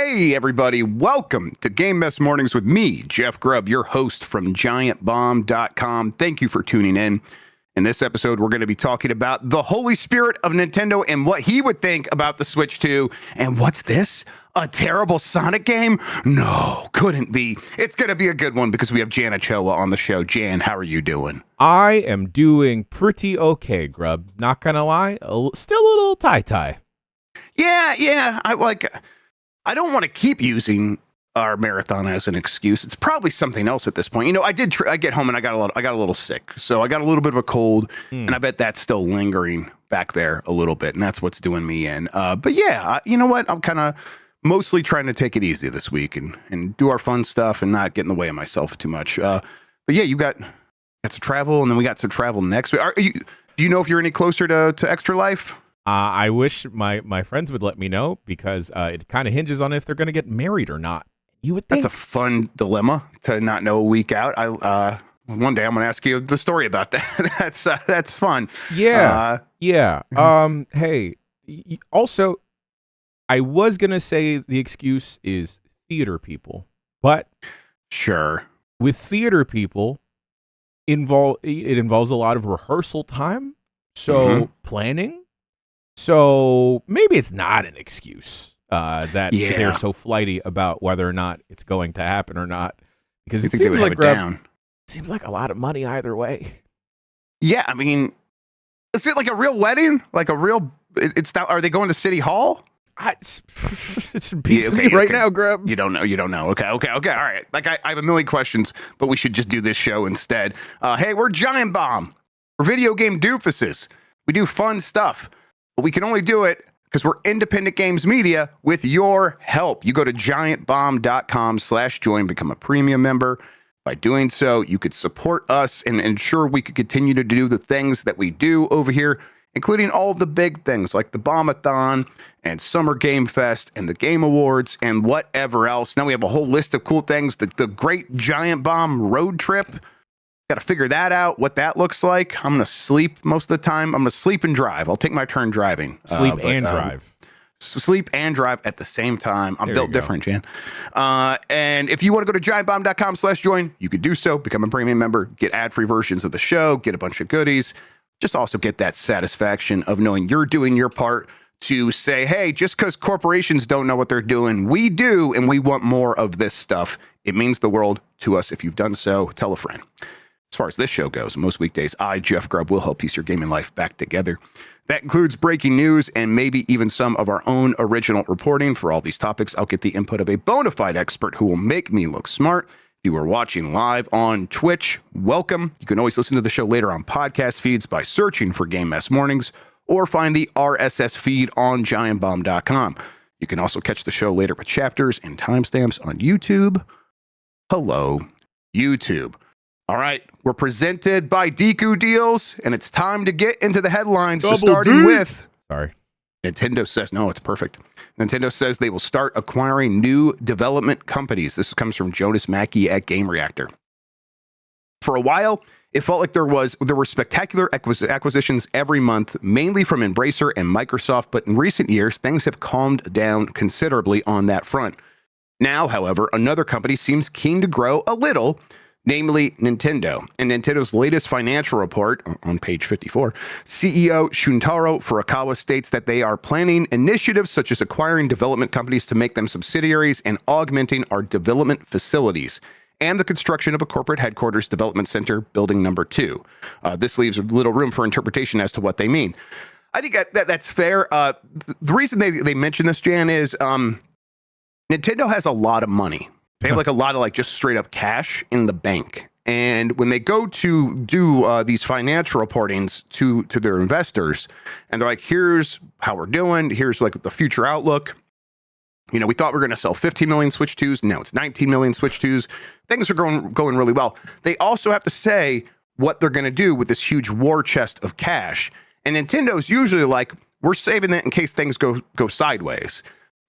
Hey, everybody. Welcome to Game Mess Mornings with me, Jeff Grubb, your host from giantbomb.com. Thank you for tuning in. In this episode, we're going to be talking about the Holy Spirit of Nintendo and what he would think about the Switch 2. And what's this? A terrible Sonic game? No, couldn't be. It's going to be a good one because we have Jan Ochoa on the show. Jan, how are you doing? I am doing pretty okay, Grubb. Not going to lie, still a little tie-tie. Yeah. I don't want to keep using our marathon as an excuse. It's probably something else at this point. You know, I get home and I got a little sick. So I got a little bit of a cold, and I bet that's still lingering back there a little bit, and that's what's doing me in. But yeah, you know what? I'm kind of mostly trying to take it easy this week and do our fun stuff and not get in the way of myself too much. But yeah, you got to travel, and then we got to travel next week. Do you know if you're any closer to Extra Life? I wish my friends would let me know because it kind of hinges on if they're going to get married or not. You would think that's a fun dilemma to not know a week out. One day I'm going to ask you the story about that. That's fun. Yeah. Hey, also, I was going to say the excuse is theater people, but sure, with theater people, it involves a lot of rehearsal time, so planning. So maybe it's not an excuse that they're so flighty about whether or not it's going to happen or not, because it seems like a lot of money either way. Yeah, I mean, is it like a real wedding? Like a real? It's not. Are they going to City Hall? It beats me right now, Grubb. You don't know. Okay. All right. Like I have a million questions, but we should just do this show instead. Hey, we're Giant Bomb. We're video game doofuses. We do fun stuff. But we can only do it because we're independent games media with your help. You go to giantbomb.com/join, become a premium member. By doing so, you could support us and ensure we could continue to do the things that we do over here, including all of the big things like the Bombathon and Summer Game Fest and the Game Awards and whatever else. Now we have a whole list of cool things. The Great Giant Bomb Road Trip. Got to figure that out, what that looks like. I'm going to sleep most of the time. I'm going to sleep and drive. I'll take my turn driving. Sleep and drive at the same time. I'm built different, Jan. And if you want to go to giantbomb.com/join, you could do so. Become a premium member. Get ad-free versions of the show. Get a bunch of goodies. Just also get that satisfaction of knowing you're doing your part to say, hey, just because corporations don't know what they're doing, we do, and we want more of this stuff. It means the world to us. If you've done so, tell a friend. As far as this show goes, most weekdays, I, Jeff Grubb, will help piece your gaming life back together. That includes breaking news and maybe even some of our own original reporting. For all these topics, I'll get the input of a bona fide expert who will make me look smart. If you are watching live on Twitch, welcome. You can always listen to the show later on podcast feeds by searching for Game Mess Mornings or find the RSS feed on giantbomb.com. You can also catch the show later with chapters and timestamps on YouTube. Hello, YouTube. All right, we're presented by Deku Deals, and it's time to get into the headlines. Nintendo says, no, it's perfect. Nintendo says they will start acquiring new development companies. This comes from Jonas Mackey at Game Reactor. For a while, it felt like there were spectacular acquisitions every month, mainly from Embracer and Microsoft, but in recent years, things have calmed down considerably on that front. Now, however, another company seems keen to grow a little, namely Nintendo. In Nintendo's latest financial report, on page 54, CEO Shuntaro Furukawa states that they are planning initiatives such as acquiring development companies to make them subsidiaries and augmenting our development facilities, and the construction of a corporate headquarters development center, building number 2. This leaves little room for interpretation as to what they mean. I think that's fair. The reason they mention this, Jan, is Nintendo has a lot of money. They have like a lot of like just straight up cash in the bank. And when they go to do these financial reportings to their investors, and they're like, here's how we're doing. Here's like the future outlook. You know, we thought we were going to sell 15 million Switch 2s. Now it's 19 million Switch 2s. Things are going really well. They also have to say what they're going to do with this huge war chest of cash. And Nintendo's usually like, we're saving that in case things go sideways.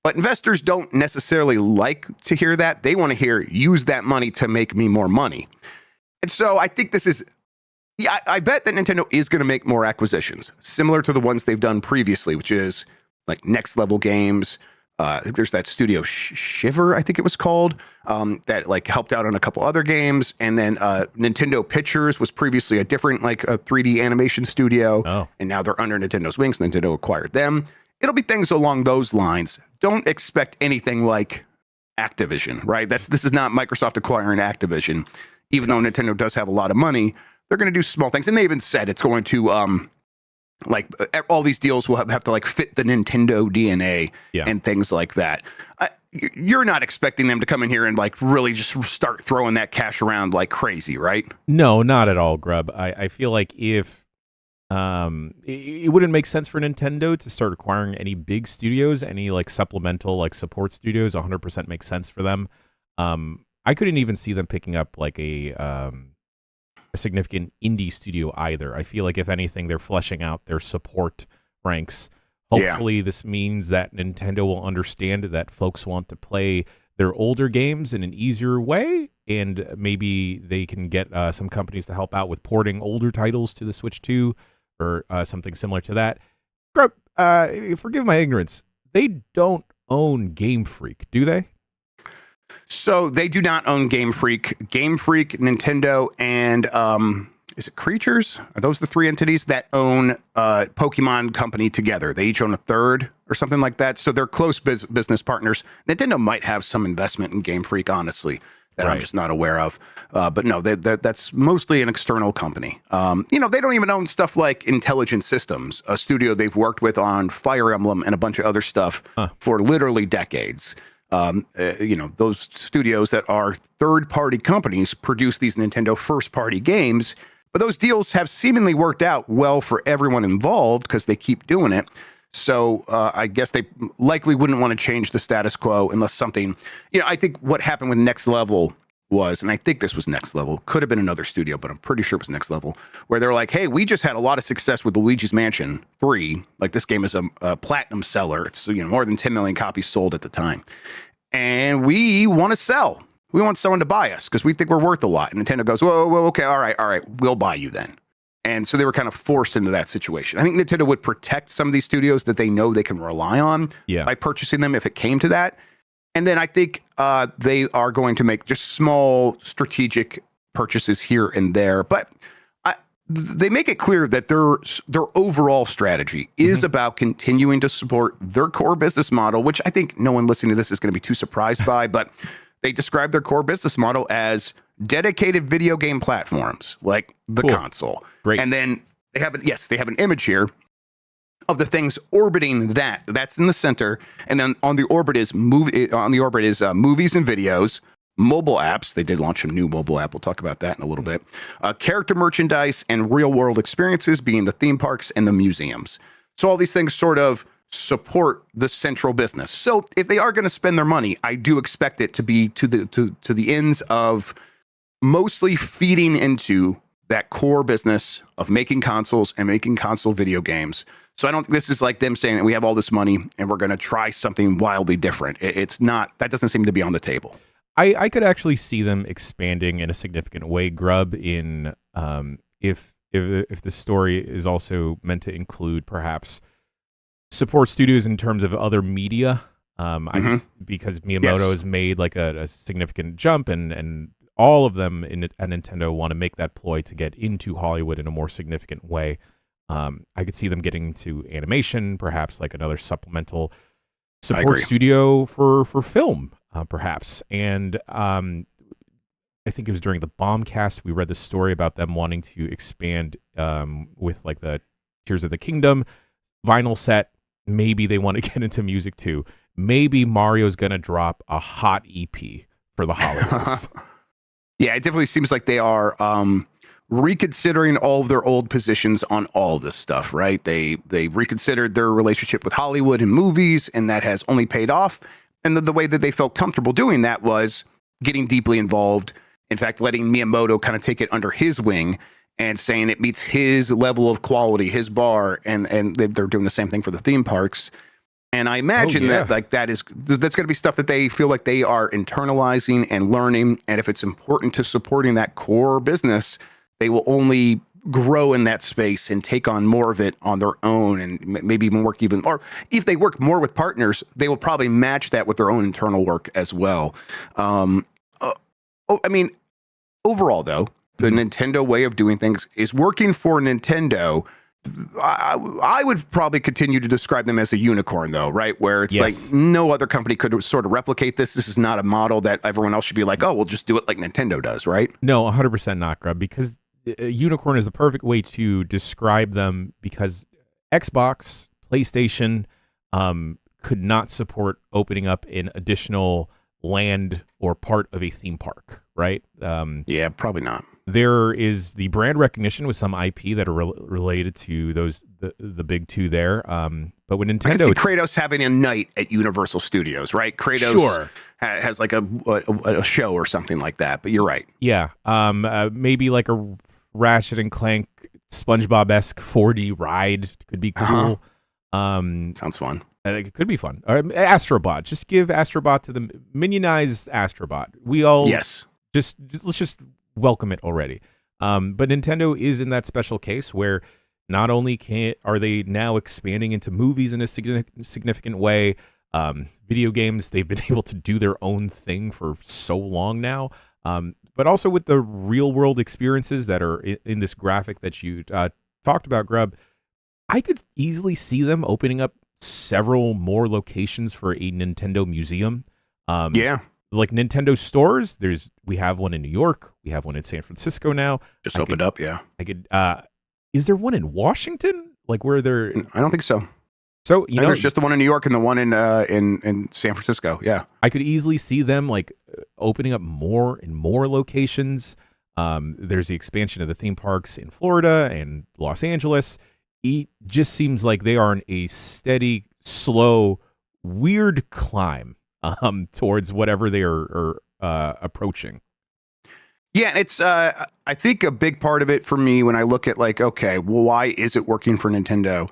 But investors don't necessarily like to hear that. They want to hear, use that money to make me more money. And so I think this is, I bet that Nintendo is going to make more acquisitions, similar to the ones they've done previously, which is like next level games, I think there's that studio Shiver, I think it was called, that like helped out on a couple other games. And then Nintendo Pictures was previously a different like a 3D animation studio, and now they're under Nintendo's wings. Nintendo acquired them. It'll be things along those lines. Don't expect anything like Activision, right? This is not Microsoft acquiring Activision, even though Nintendo does have a lot of money. They're going to do small things, and they even said it's going to like all these deals will have to like fit the Nintendo DNA and things like that. You're not expecting them to come in here and like really just start throwing that cash around like crazy, right? No, not at all, Grubb. I feel like if it wouldn't make sense for Nintendo to start acquiring any big studios, any like supplemental like support studios. 100% makes sense for them. I couldn't even see them picking up like a significant indie studio either. I feel like if anything, they're fleshing out their support ranks. Hopefully this means that Nintendo will understand that folks want to play their older games in an easier way, and maybe they can get some companies to help out with porting older titles to the Switch 2 or something similar to that. Grubb, forgive my ignorance, they don't own Game Freak, do they? So they do not own Game Freak. Game Freak, Nintendo, and is it Creatures? Are those the three entities that own Pokemon Company together? They each own a third or something like that. So they're close business partners. Nintendo might have some investment in Game Freak, honestly, that I'm just not aware of. But no, that's mostly an external company. They don't even own stuff like Intelligent Systems, a studio they've worked with on Fire Emblem and a bunch of other stuff for literally decades. Those studios that are third-party companies produce these Nintendo first-party games, but those deals have seemingly worked out well for everyone involved because they keep doing it. So I guess they likely wouldn't want to change the status quo unless something, I think what happened with Next Level was, and I think this was Next Level, could have been another studio, but I'm pretty sure it was Next Level, where they're like, hey, we just had a lot of success with Luigi's Mansion 3. Like, this game is a platinum seller. It's, more than 10 million copies sold at the time. And we want to sell. We want someone to buy us because we think we're worth a lot. And Nintendo goes, whoa, okay, all right, we'll buy you then. And so they were kind of forced into that situation. I think Nintendo would protect some of these studios that they know they can rely on by purchasing them if it came to that. And then I think they are going to make just small strategic purchases here and there. But they make it clear that their overall strategy is about continuing to support their core business model, which I think no one listening to this is going to be too surprised by. But they describe their core business model as dedicated video game platforms like the console. Great. And then they have an image here of the things orbiting that. That's in the center. And then on the orbit is movies and videos, mobile apps. They did launch a new mobile app. We'll talk about that in a little bit. Character merchandise and real world experiences, being the theme parks and the museums. So all these things sort of support the central business. So if they are going to spend their money, I do expect it to be to the ends of mostly feeding into that core business of making consoles and making console video games. So I don't think this is like them saying that we have all this money and we're going to try something wildly different. It's not, that doesn't seem to be on the table. I could actually see them expanding in a significant way, Grubb, in if the story is also meant to include perhaps support studios in terms of other media. Because Miyamoto has made like a significant jump, and all of them at Nintendo want to make that ploy to get into Hollywood in a more significant way. I could see them getting into animation, perhaps like another supplemental support studio for film, perhaps. And I think it was during the Bombcast we read the story about them wanting to expand with like the Tears of the Kingdom vinyl set. Maybe they want to get into music too. Maybe Mario's going to drop a hot EP for the holidays. Yeah, it definitely seems like they are reconsidering all of their old positions on all of this stuff, right? They reconsidered their relationship with Hollywood and movies, and that has only paid off. And the way that they felt comfortable doing that was getting deeply involved. In fact, letting Miyamoto kind of take it under his wing and saying it meets his level of quality, his bar, and they're doing the same thing for the theme parks. And I imagine that like that's going to be stuff that they feel like they are internalizing and learning. And if it's important to supporting that core business, they will only grow in that space and take on more of it on their own, and maybe even work or if they work more with partners, they will probably match that with their own internal work as well. I mean, overall though, the Nintendo way of doing things is working for Nintendo. I would probably continue to describe them as a unicorn, though, right? Where it's like no other company could sort of replicate this. This is not a model that everyone else should be like, oh, we'll just do it like Nintendo does, right? No, 100% not, Grubb, because a unicorn is the perfect way to describe them, because Xbox, PlayStation could not support opening up an additional land or part of a theme park, right? Yeah, probably not. There is the brand recognition with some IP that are related to the big two there. But when Nintendo, I can see Kratos having a night at Universal Studios, right? Kratos has like a show or something like that. But you're right. Yeah, maybe like a Ratchet and Clank SpongeBob-esque 4D ride could be cool. Sounds fun. It could be fun. Astrobot, just give Astrobot to the Minionize Astrobot. We all let's just welcome it already. But Nintendo is in that special case where not only are they now expanding into movies in a significant way, video games, they've been able to do their own thing for so long now, but also with the real world experiences that are in this graphic that you talked about, Grubb. I could easily see them opening up several more locations for a Nintendo museum. Like Nintendo stores, we have one in New York, we have one in San Francisco now. Just opened up, yeah. I could. Is there one in Washington? Like where they're? I don't think so. So there's just the one in New York and the one in San Francisco. Yeah, I could easily see them like opening up more and more locations. There's the expansion of the theme parks in Florida and Los Angeles. It just seems like they are on a steady, slow, weird climb towards whatever they are approaching. Yeah, it's I think a big part of it for me when I look at like, okay, well, why is it working for Nintendo?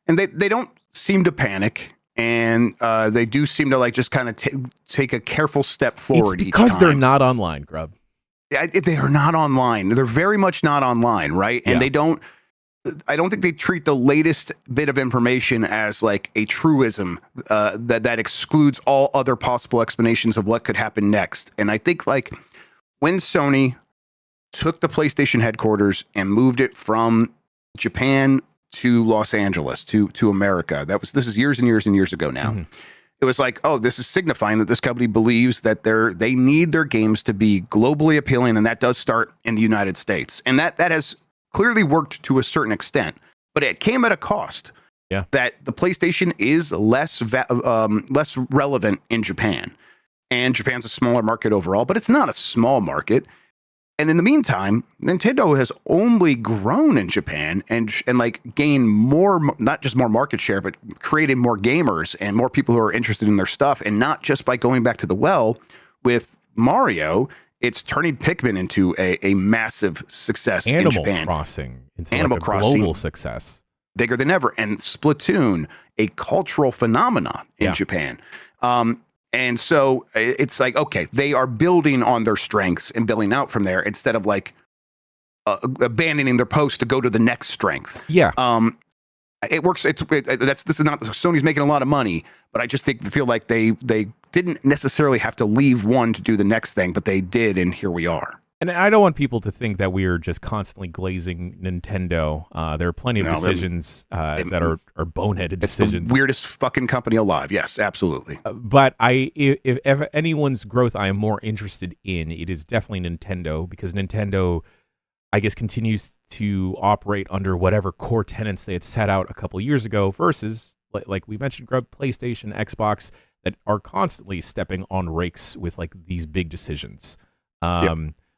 And they don't seem to panic, and they do seem to like just kind of take a careful step forward. It's because they're not online, Grubb. They are not online. They're very much not online, right? And I don't think they treat the latest bit of information as like a truism that excludes all other possible explanations of what could happen next. And I think like when Sony took the PlayStation headquarters and moved it from Japan to Los Angeles to America, this is years and years and years ago now. It was like, oh, this is signifying that this company believes that they need their games to be globally appealing, and that does start in the United States. And that has clearly worked to a certain extent, but it came at a cost. Yeah, that the PlayStation is less relevant in Japan, and Japan's a smaller market overall, but it's not a small market. And in the meantime, Nintendo has only grown in Japan and like gained more, not just more market share, but created more gamers and more people who are interested in their stuff, and not just by going back to the well with Mario. It's turning Pikmin into a massive success in Japan. Animal Crossing into Animal like a Crossing, global success. Bigger than ever. And Splatoon, a cultural phenomenon in Japan. And so it's like, okay, they are building on their strengths and building out from there instead of like abandoning their post to go to the next strength. Yeah. It works. This is not, Sony's making a lot of money, but I just feel like they didn't necessarily have to leave one to do the next thing, but they did, and here we are. And I don't want people to think that we are just constantly glazing Nintendo. There are plenty of decisions that are boneheaded decisions. The weirdest fucking company alive. Yes, absolutely. But if anyone's growth I am more interested in, it is definitely Nintendo, because Nintendo, I guess, continues to operate under whatever core tenets they had set out a couple years ago versus, like we mentioned, Grubb, PlayStation, Xbox, that are constantly stepping on rakes with like these big decisions.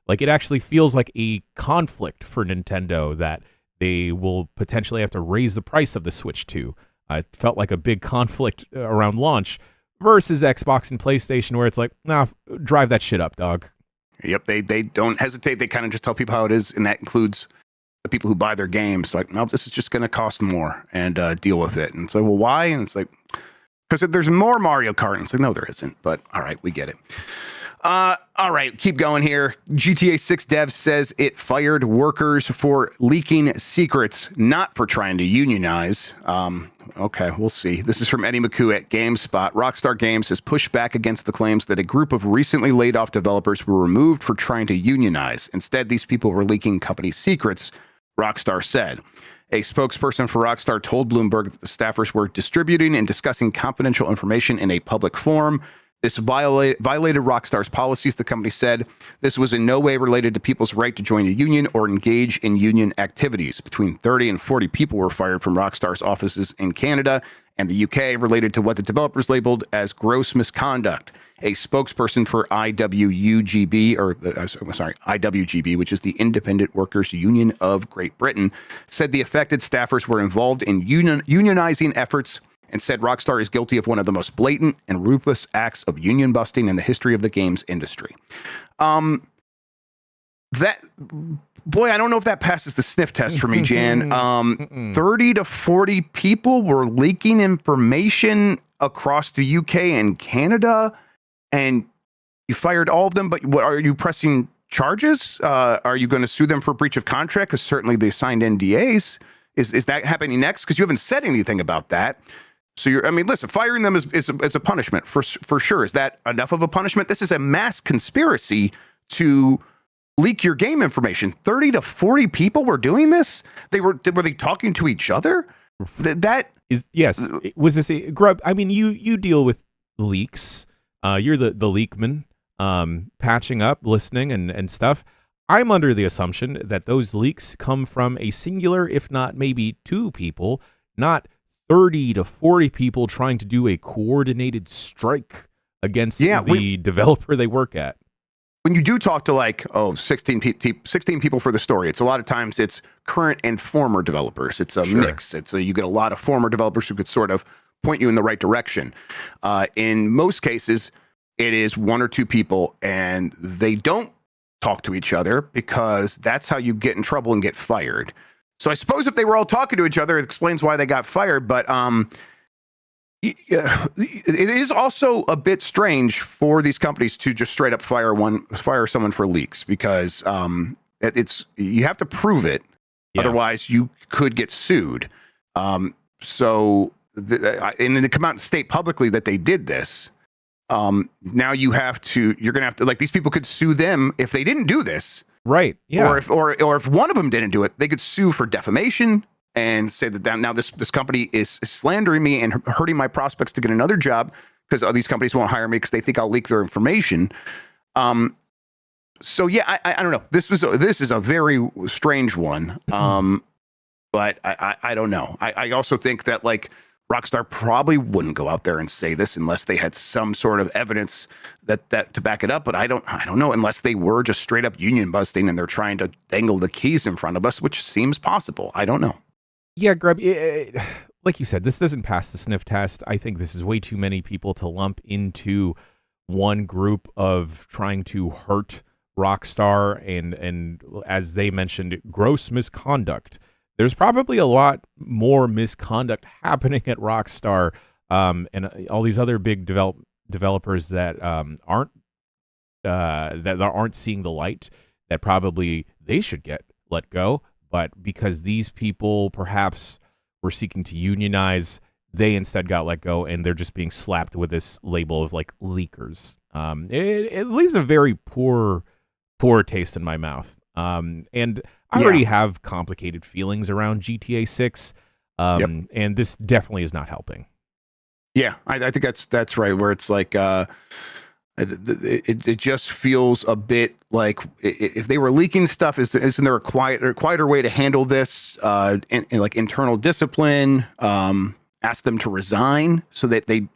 Like it actually feels like a conflict for Nintendo that they will potentially have to raise the price of the Switch to. It felt like a big conflict around launch versus Xbox and PlayStation, where it's like, nah, drive that shit up, dog. Yep, they don't hesitate. They kind of just tell people how it is, and that includes the people who buy their games. Like, nope, this is just going to cost more, and deal with it. And so, well, why? And it's like, because there's more Mario Kart. And it's like, no, there isn't. But all right, we get it. All right, keep going here. GTA 6 dev says it fired workers for leaking secrets, not for trying to unionize. Okay, we'll see. This is from Eddie McCoo at GameSpot. Rockstar Games has pushed back against the claims that a group of recently laid off developers were removed for trying to unionize. Instead, these people were leaking company secrets, Rockstar said. A spokesperson for Rockstar told Bloomberg that the staffers were distributing and discussing confidential information in a public forum. This violated Rockstar's policies, the company said. This was in no way related to people's right to join a union or engage in union activities. Between 30 and 40 people were fired from Rockstar's offices in Canada and the UK related to what the developers labeled as gross misconduct. A spokesperson for IWGB, which is the Independent Workers Union of Great Britain, said the affected staffers were involved in unionizing efforts and said Rockstar is guilty of one of the most blatant and ruthless acts of union busting in the history of the games industry. I don't know if that passes the sniff test for me, Jan. 30 to 40 people were leaking information across the UK and Canada, and you fired all of them, but what, are you pressing charges? Are you going to sue them for breach of contract? Because certainly they signed NDAs. Is that happening next? Because you haven't said anything about that. So listen, firing them is a punishment for sure. Is that enough of a punishment? This is a mass conspiracy to leak your game information. 30 to 40 people were doing this. Were they talking to each other? That is, yes. Was this a Grubb? I mean, you deal with leaks. You're the leakman, patching up, listening and stuff. I'm under the assumption that those leaks come from a singular, if not maybe two people, not 30 to 40 people trying to do a coordinated strike against the developer they work at. When you do talk to 16 people for the story, it's a lot of times it's current and former developers. It's a mix. You get a lot of former developers who could sort of point you in the right direction. In most cases, it is one or two people, and they don't talk to each other because that's how you get in trouble and get fired. So I suppose if they were all talking to each other, it explains why they got fired. But it is also a bit strange for these companies to just straight up fire someone for leaks, because you have to prove it. Yeah. Otherwise, you could get sued. And then they come out and state publicly that they did this. Now you're going to have to, these people could sue them if they didn't do this. Right. Yeah. Or if one of them didn't do it, they could sue for defamation and say that now this company is slandering me and hurting my prospects to get another job, because these companies won't hire me because they think I'll leak their information. So yeah, I don't know. This is a very strange one. But I don't know. I also think that Rockstar probably wouldn't go out there and say this unless they had some sort of evidence that to back it up. But I don't know, unless they were just straight up union busting and they're trying to dangle the keys in front of us, which seems possible. I don't know. Yeah, Grubb, like you said, this doesn't pass the sniff test. I think this is way too many people to lump into one group of trying to hurt Rockstar and as they mentioned, gross misconduct. There's probably a lot more misconduct happening at Rockstar and all these other big developers that aren't seeing the light, that probably they should get let go. But because these people perhaps were seeking to unionize, they instead got let go, and they're just being slapped with this label of leakers. It leaves a very poor taste in my mouth. And I already have complicated feelings around GTA 6, and this definitely is not helping. Yeah, I think that's right, where it's it just feels a bit like if they were leaking stuff, isn't there a quieter way to handle this? In internal discipline, ask them to resign so that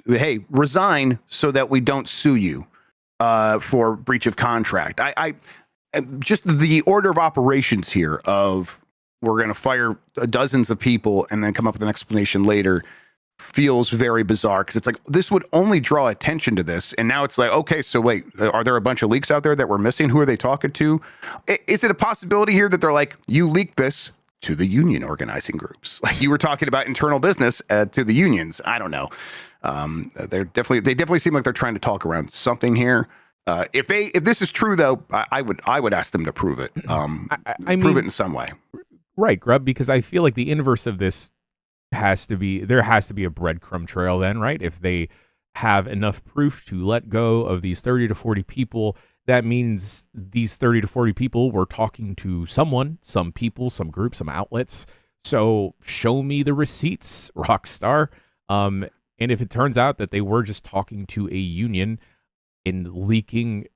resign so that we don't sue you for breach of contract. I just the order of operations here of we're going to fire dozens of people and then come up with an explanation later feels very bizarre, because it's this would only draw attention to this, and now it's okay, so wait, are there a bunch of leaks out there that we're missing? Who are they talking to? Is it a possibility here that they're you leaked this to the union organizing groups, you were talking about internal business to the unions? I don't know. They definitely seem like they're trying to talk around something here. If this is true, though, I would ask them to prove it. Prove it in some way. Right, Grubb, because I feel like the inverse of this has to be there has to be a breadcrumb trail then, right? If they have enough proof to let go of these 30 to 40 people, that means these 30 to 40 people were talking to someone, some people, some groups, some outlets. So show me the receipts, Rockstar. And if it turns out that they were just talking to a union and leaking,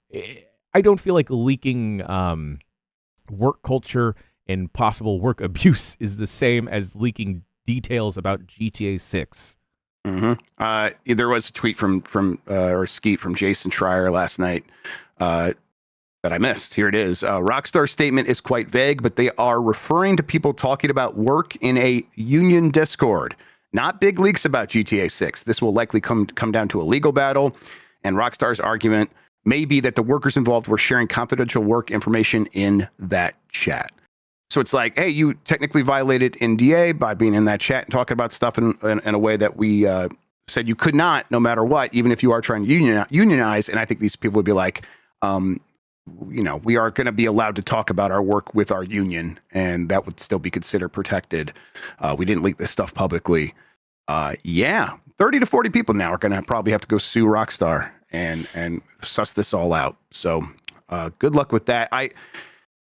I don't feel like leaking work culture and possible work abuse is the same as leaking details about GTA 6. Mm-hmm. There was a tweet or a skeet from Jason Schreier last night that I missed. Here it is. Rockstar's statement is quite vague, but they are referring to people talking about work in a union Discord, not big leaks about GTA 6. This will likely come down to a legal battle, and Rockstar's argument may be that the workers involved were sharing confidential work information in that chat. So it's like, hey, you technically violated NDA by being in that chat and talking about stuff in a way that we said you could not, no matter what, even if you are trying to unionize. And I think these people would be like, we are going to be allowed to talk about our work with our union, and that would still be considered protected. We didn't leak this stuff publicly. 30 to 40 people now are going to probably have to go sue Rockstar and suss this all out. So good luck with that.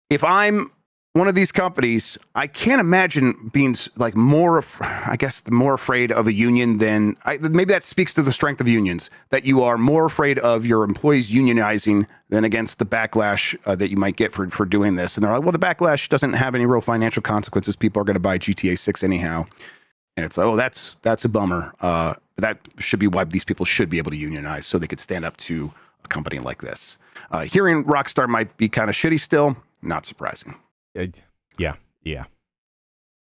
If I'm one of these companies, I can't imagine being like more afraid of a union than maybe that speaks to the strength of unions, that you are more afraid of your employees unionizing than against the backlash that you might get for doing this. And they're like, well, the backlash doesn't have any real financial consequences. People are going to buy GTA 6 anyhow. And it's like, oh, that's a bummer. That should be why these people should be able to unionize, so they could stand up to a company like this. Hearing Rockstar might be kind of shitty still, not surprising. Yeah.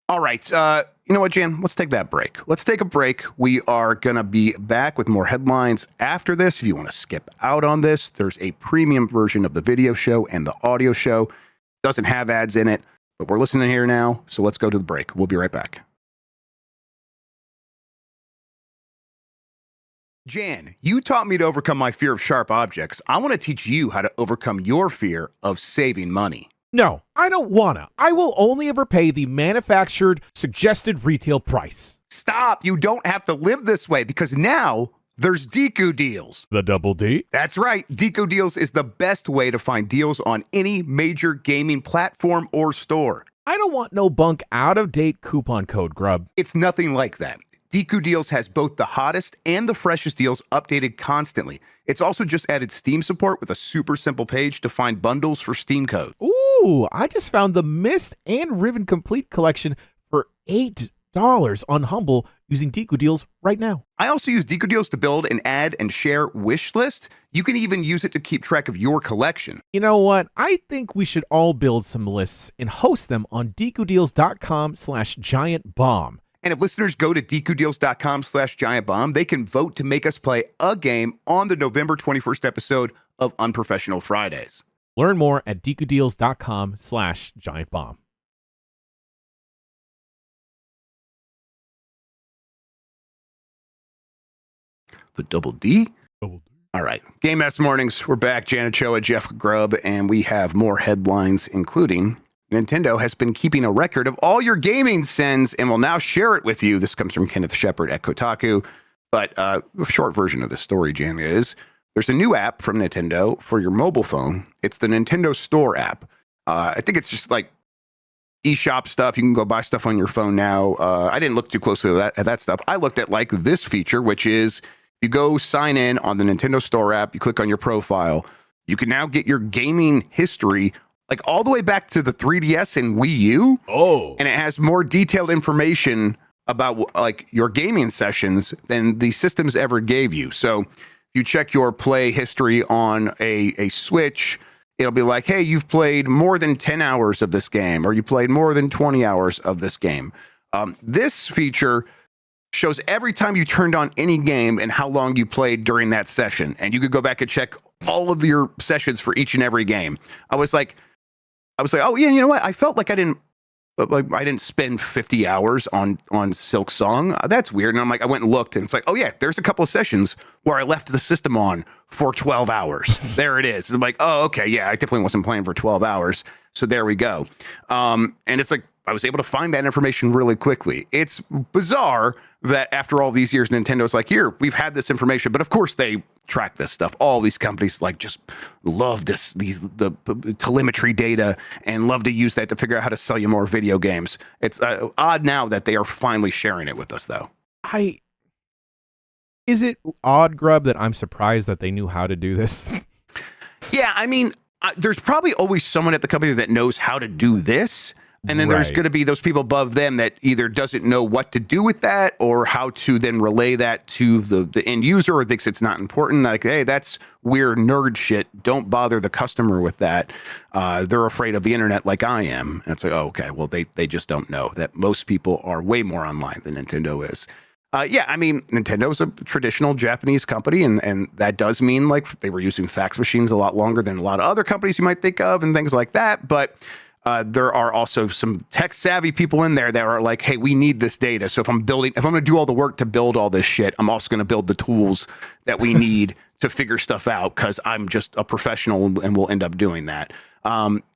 All right. You know what, Jan? Let's take that break. Let's take a break. We are going to be back with more headlines after this. If you want to skip out on this, there's a premium version of the video show and the audio show. Doesn't have ads in it, but we're listening here now. So let's go to the break. We'll be right back. Jan, you taught me to overcome my fear of sharp objects. I want to teach you how to overcome your fear of saving money. No, I don't wanna. I will only ever pay the manufactured suggested retail price. Stop. You don't have to live this way, because now there's Deku Deals. The double D? That's right. Deku Deals is the best way to find deals on any major gaming platform or store. I don't want no bunk out-of-date coupon code, Grubb. It's nothing like that. Deku Deals has both the hottest and the freshest deals updated constantly. It's also just added Steam support with a super simple page to find bundles for Steam code. Ooh, I just found the Mist and Riven Complete collection for $8 on Humble using Deku Deals right now. I also use Deku Deals to build and add and share wish list. You can even use it to keep track of your collection. You know what? I think we should all build some lists and host them on DekuDeals.com/giantbomb. And if listeners go to DekuDeals.com/giantbomb, they can vote to make us play a game on the November 21st episode of Unprofessional Fridays. Learn more at DekuDeals.com/giantbomb. The double D? Double D. All right. Game Ass Mornings. We're back. Jan Ochoa, Jeff Grubb, and we have more headlines, including Nintendo has been keeping a record of all your gaming sins and will now share it with you. This comes from Kenneth Shepard at Kotaku. But a short version of the story, Jan, is there's a new app from Nintendo for your mobile phone. It's the Nintendo Store app. I think it's just like eShop stuff. You can go buy stuff on your phone now. I didn't look too closely at that stuff. I looked at like this feature, which is you go sign in on the Nintendo Store app. You click on your profile. You can now get your gaming history like all the way back to the 3DS and Wii U. Oh. And it has more detailed information about like your gaming sessions than the systems ever gave you. So if you check your play history on a Switch, it'll be like, hey, you've played more than 10 hours of this game, or you played more than 20 hours of this game. This feature shows every time you turned on any game and how long you played during that session. And you could go back and check all of your sessions for each and every game. I was like, oh yeah, you know what? I felt like I didn't but like I didn't spend 50 hours on Silk Song. That's weird. And I'm like, I went and looked, and it's like, oh yeah, there's a couple of sessions where I left the system on for 12 hours. There it is. I'm like, oh okay, yeah, I definitely wasn't playing for 12 hours. So there we go. And it's like I was able to find that information really quickly. It's bizarre that after all these years, Nintendo's like, here, we've had this information, but of course they track this stuff. All these companies like just love the telemetry data and love to use that to figure out how to sell you more video games. It's odd now that they are finally sharing it with us, though. Is it odd, Grubb, that I'm surprised that they knew how to do this? Yeah, I mean, there's probably always someone at the company that knows how to do this. And then there's going to be those people above them that either doesn't know what to do with that or how to then relay that to the end user or thinks it's not important. Like, hey, that's weird nerd shit. Don't bother the customer with that. They're afraid of the internet like I am. And it's like, oh, okay, well, they just don't know that most people are way more online than Nintendo is. Yeah, I mean, Nintendo's a traditional Japanese company, and that does mean like they were using fax machines a lot longer than a lot of other companies you might think of and things like that. But there are also some tech savvy people in there that are like, hey, we need this data. So if I'm going to do all the work to build all this shit, I'm also going to build the tools that we need to figure stuff out because I'm just a professional and we'll end up doing that.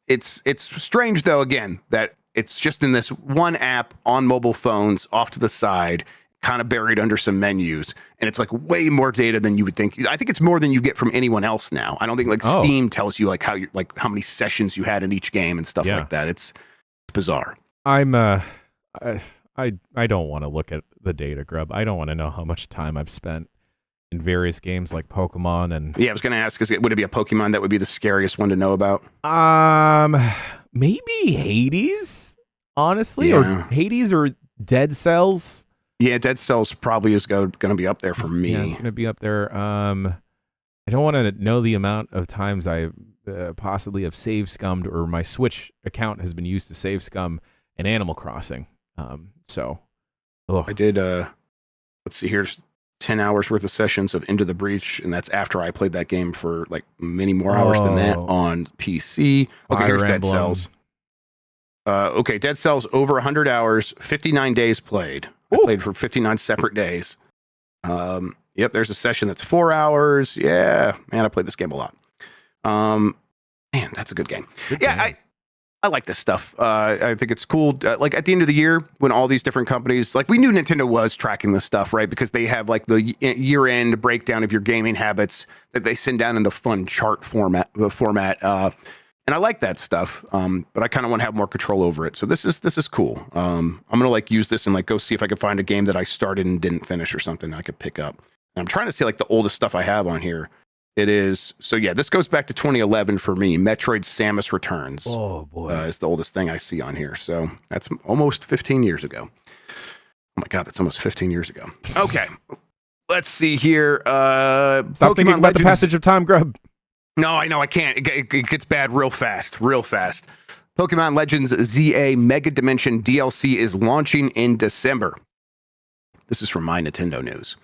It's strange, though, again, that it's just in this one app on mobile phones off to the side, kind of buried under some menus, and it's like way more data than you would think. I think it's more than you get from anyone else now. I don't think like Steam tells you like how many sessions you had in each game and stuff like that. It's bizarre. I don't want to look at the data, Grubb. I don't want to know how much time I've spent in various games like Pokemon and I was going to ask, would it be a Pokemon that would be the scariest one to know about? Maybe Hades, honestly, or Hades or Dead Cells. Yeah, Dead Cells probably is going to be up there for me. Yeah, it's going to be up there. I don't want to know the amount of times I possibly have save scummed or my Switch account has been used to save scum an Animal Crossing. I did, let's see, here's 10 hours worth of sessions of Into the Breach, and that's after I played that game for like many more hours than that on PC. Okay, here's Dead Cells. Okay, Dead Cells over 100 hours, 59 days played. I played for 59 separate days. Yep, there's a session that's 4 hours. Yeah, man, I played this game a lot. Man, that's a good game. I like this stuff. I think it's cool. Like at the end of the year, when all these different companies, like we knew Nintendo was tracking this stuff, right? Because they have like the year-end breakdown of your gaming habits that they send down in the fun chart format. And I like that stuff, but I kind of want to have more control over it. So this is cool. I'm gonna like use this and like go see if I could find a game that I started and didn't finish or something that I could pick up. And I'm trying to see like the oldest stuff I have on here. It is this goes back to 2011 for me. Metroid: Samus Returns. Oh boy, is the oldest thing I see on here. So that's almost 15 years ago. Oh my god, that's almost 15 years ago. Okay, let's see here. Stop thinking about the passage of time, Grubb. No, I know I can't. It gets bad real fast. Pokemon Legends ZA Mega Dimension DLC is launching in December. This is from My Nintendo News.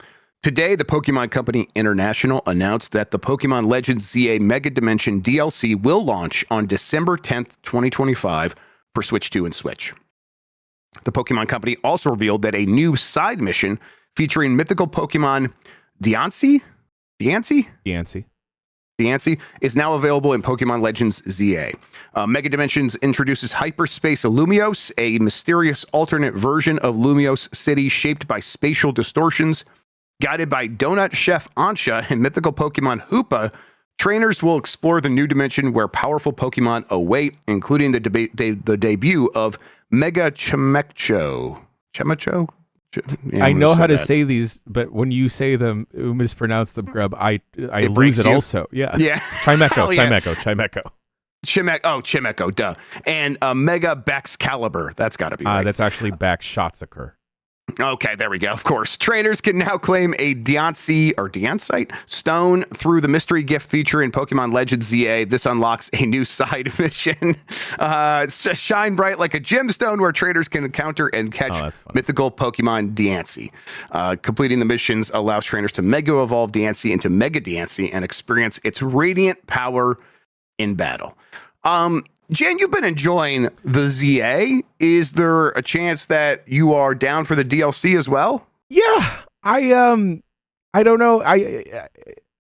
Today, the Pokemon Company International announced that the Pokemon Legends ZA Mega Dimension DLC will launch on December 10th, 2025 for Switch 2 and Switch. The Pokemon Company also revealed that a new side mission featuring mythical Pokemon Diancie is now available in Pokemon Legends ZA. Mega Dimensions introduces Hyperspace Lumiose, a mysterious alternate version of Lumiose City shaped by spatial distortions. Guided by Donut Chef Ansha and mythical Pokemon Hoopa, trainers will explore the new dimension where powerful Pokemon await, including the debut of Mega Chimecho. Yeah, I know how to say these, but when you say them, mispronounce them, Grubb, I lose it also. Yeah. Chimecho. Chimecho, duh. And Mega Baxcalibur. That's got to be right. That's actually Baxshotzker. Okay, there we go. Of course. Trainers can now claim a Diancite stone through the mystery gift feature in Pokemon Legends ZA. This unlocks a new side mission. Shine bright like a gemstone where trainers can encounter and catch mythical Pokemon Diancie. Completing the missions allows trainers to Mega Evolve Diancie into Mega Diancie and experience its radiant power in battle. Jan, you've been enjoying the ZA. Is there a chance that you are down for the DLC as well? Yeah, I don't know.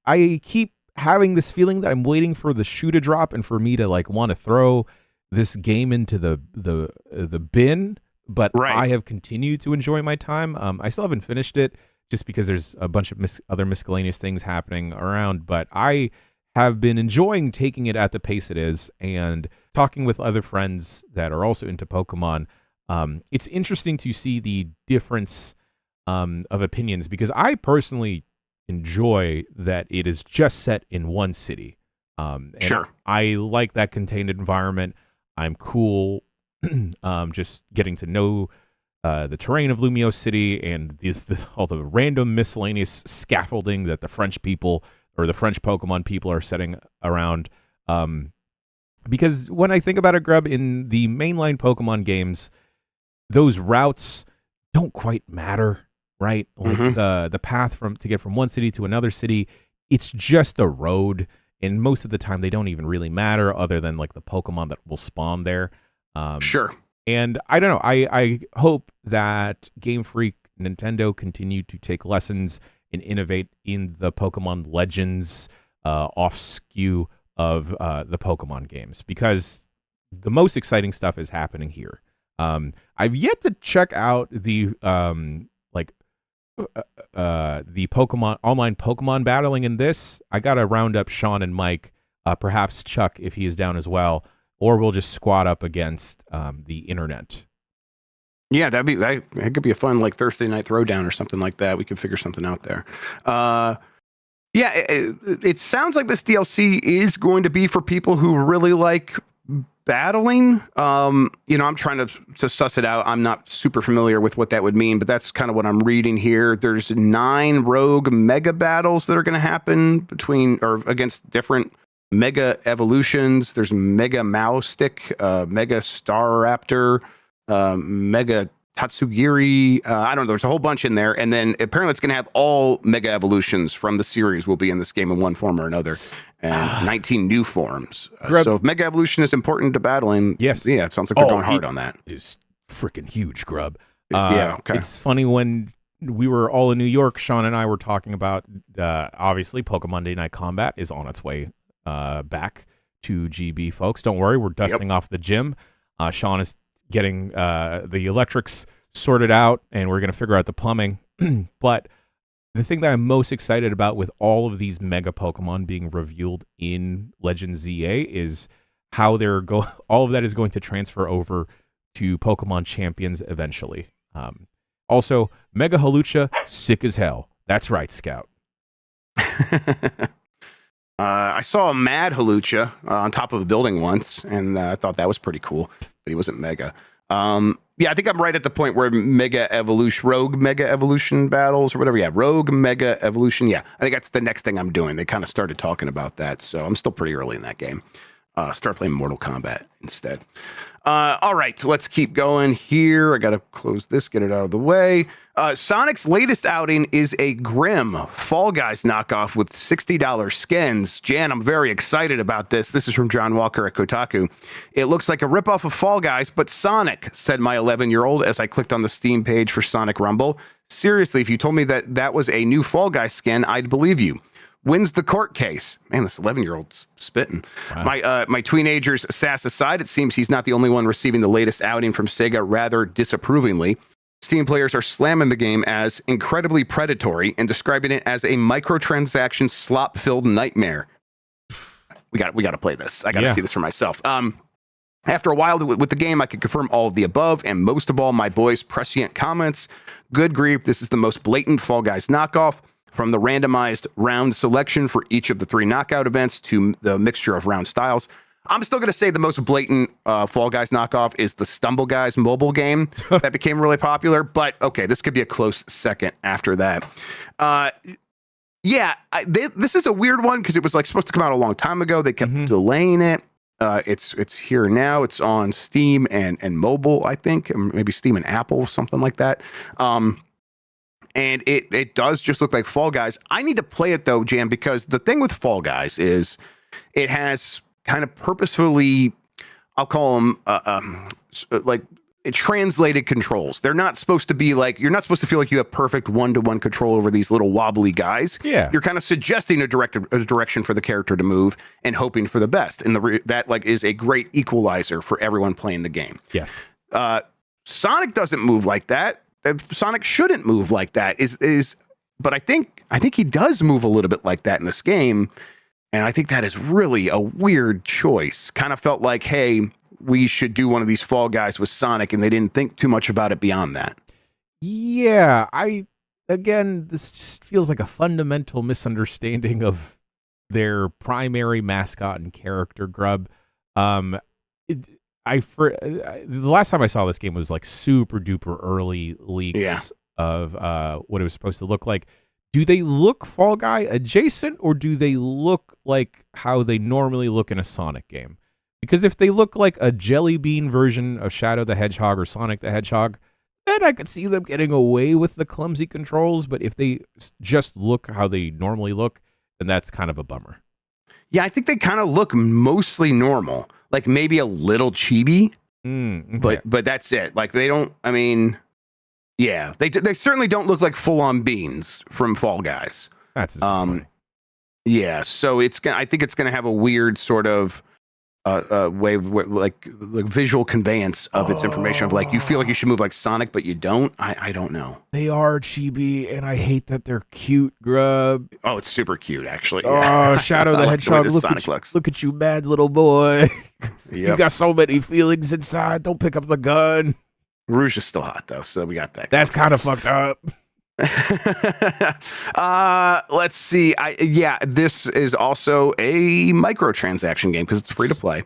I keep having this feeling that I'm waiting for the shoe to drop and for me to like want to throw this game into the bin. But Right. I have continued to enjoy my time. I still haven't finished it just because there's a bunch of other miscellaneous things happening around. But I have been enjoying taking it at the pace it is and talking with other friends that are also into Pokemon. It's interesting to see the difference of opinions because I personally enjoy that it is just set in one city. And Sure. I like that contained environment. I'm cool just getting to know the terrain of Lumio City and all the random miscellaneous scaffolding that the French people or the French Pokemon people are setting around. Because when I think about it, Grubb, in the mainline Pokemon games, those routes don't quite matter, right? Like the path to get from one city to another city, it's just a road. And most of the time, they don't even really matter other than like the Pokemon that will spawn there. Sure. And I don't know. I hope that Game Freak Nintendo continue to take lessons and innovate in the Pokemon Legends off-skew of the Pokemon games because the most exciting stuff is happening here. I've yet to check out the Pokemon online Pokemon battling in this. I gotta round up Sean and Mike, perhaps Chuck if he is down as well, or we'll just squad up against the internet. Yeah, that could be a fun like Thursday night throwdown or something like that. We could figure something out there. Yeah, it sounds like this DLC is going to be for people who really like battling. I'm trying to suss it out. I'm not super familiar with what that would mean, but that's kind of what I'm reading here. There's 9 rogue mega battles that are going to happen between or against different mega evolutions. There's Mega Maustick, Mega Staraptor, Mega Tatsugiri. I don't know. There's a whole bunch in there. And then apparently it's going to have all mega evolutions from the series will be in this game in one form or another. And 19 new forms. So if mega evolution is important to battling, yes. Yeah, it sounds like they're going hard on that. It's freaking huge, Grubb. Yeah, okay. It's funny when we were all in New York, Sean and I were talking about, obviously, Pokemon Day Night Combat is on its way back to GB, folks. Don't worry, we're dusting off the gym. Sean is getting the electrics sorted out, and we're going to figure out the plumbing. But the thing that I'm most excited about with all of these mega Pokemon being revealed in Legends ZA is how all of that is going to transfer over to Pokemon Champions eventually. Also, Mega Halucha, sick as hell. That's right, Scout. I saw a Mad Halucha on top of a building once, and I thought that was pretty cool, but he wasn't mega. Yeah, I think I'm right at the point where Rogue Mega Evolution battles or whatever. Yeah, Rogue Mega Evolution. Yeah, I think that's the next thing I'm doing. They kind of started talking about that, so I'm still pretty early in that game. Start playing Mortal Kombat instead. All right, let's keep going here. I got to close this, get it out of the way. Sonic's latest outing is a grim Fall Guys knockoff with $60 skins. Jan, I'm very excited about this. This is from John Walker at Kotaku. It looks like a ripoff of Fall Guys, but Sonic, said my 11-year-old as I clicked on the Steam page for Sonic Rumble. Seriously, if you told me that was a new Fall Guys skin, I'd believe you. Wins the court case. Man, this 11-year-old's spitting. Wow. My teenager's sass aside, it seems he's not the only one receiving the latest outing from Sega rather disapprovingly. Steam players are slamming the game as incredibly predatory and describing it as a microtransaction slop-filled nightmare. We got to play this. I got to see this for myself. After a while with the game, I can confirm all of the above, and most of all, my boys' prescient comments. Good grief, this is the most blatant Fall Guys knockoff. From the randomized round selection for each of the 3 knockout events to the mixture of round styles. I'm still going to say the most blatant Fall Guys knockoff is the Stumble Guys mobile game that became really popular. But, okay, this could be a close second after that. This is a weird one because it was like supposed to come out a long time ago. They kept delaying it. It's here now. It's on Steam and mobile, I think. Maybe Steam and Apple, something like that. And it does just look like Fall Guys. I need to play it, though, Jan, because the thing with Fall Guys is it has kind of purposefully I'll call them like translated controls. They're not supposed to be like, you're not supposed to feel like you have perfect one-to-one control over these little wobbly guys. Yeah. You're kind of suggesting a direction for the character to move and hoping for the best. And that like is a great equalizer for everyone playing the game. Yes. Sonic doesn't move like that. Sonic shouldn't move like that. But I think he does move a little bit like that in this game. And I think that is really a weird choice. Kind of felt like, hey, we should do one of these Fall Guys with Sonic, and they didn't think too much about it beyond that. Yeah, this just feels like a fundamental misunderstanding of their primary mascot and character, Grubb. The last time I saw this game was like super duper early leaks of what it was supposed to look like. Do they look Fall Guy adjacent, or do they look like how they normally look in a Sonic game? Because if they look like a Jelly Bean version of Shadow the Hedgehog or Sonic the Hedgehog, then I could see them getting away with the clumsy controls. But if they just look how they normally look, then that's kind of a bummer. Yeah, I think they kind of look mostly normal, like maybe a little chibi, okay. but that's it. Like they don't. I mean, yeah, they certainly don't look like full-on beans from Fall Guys. That's disappointing. Yeah, so I think it's gonna have a weird sort of way of like visual conveyance of its information of like you feel like you should move like Sonic, but you don't. I don't know. They are chibi, and I hate that they're cute, Grubb. Oh, it's super cute, actually. Oh, Shadow the Hedgehog, look at you, mad little boy. You got so many feelings inside. Don't pick up the gun. Rouge is still hot though, so we got that. That's kind of fucked up. Let's see. This is also a microtransaction game because it's free to play.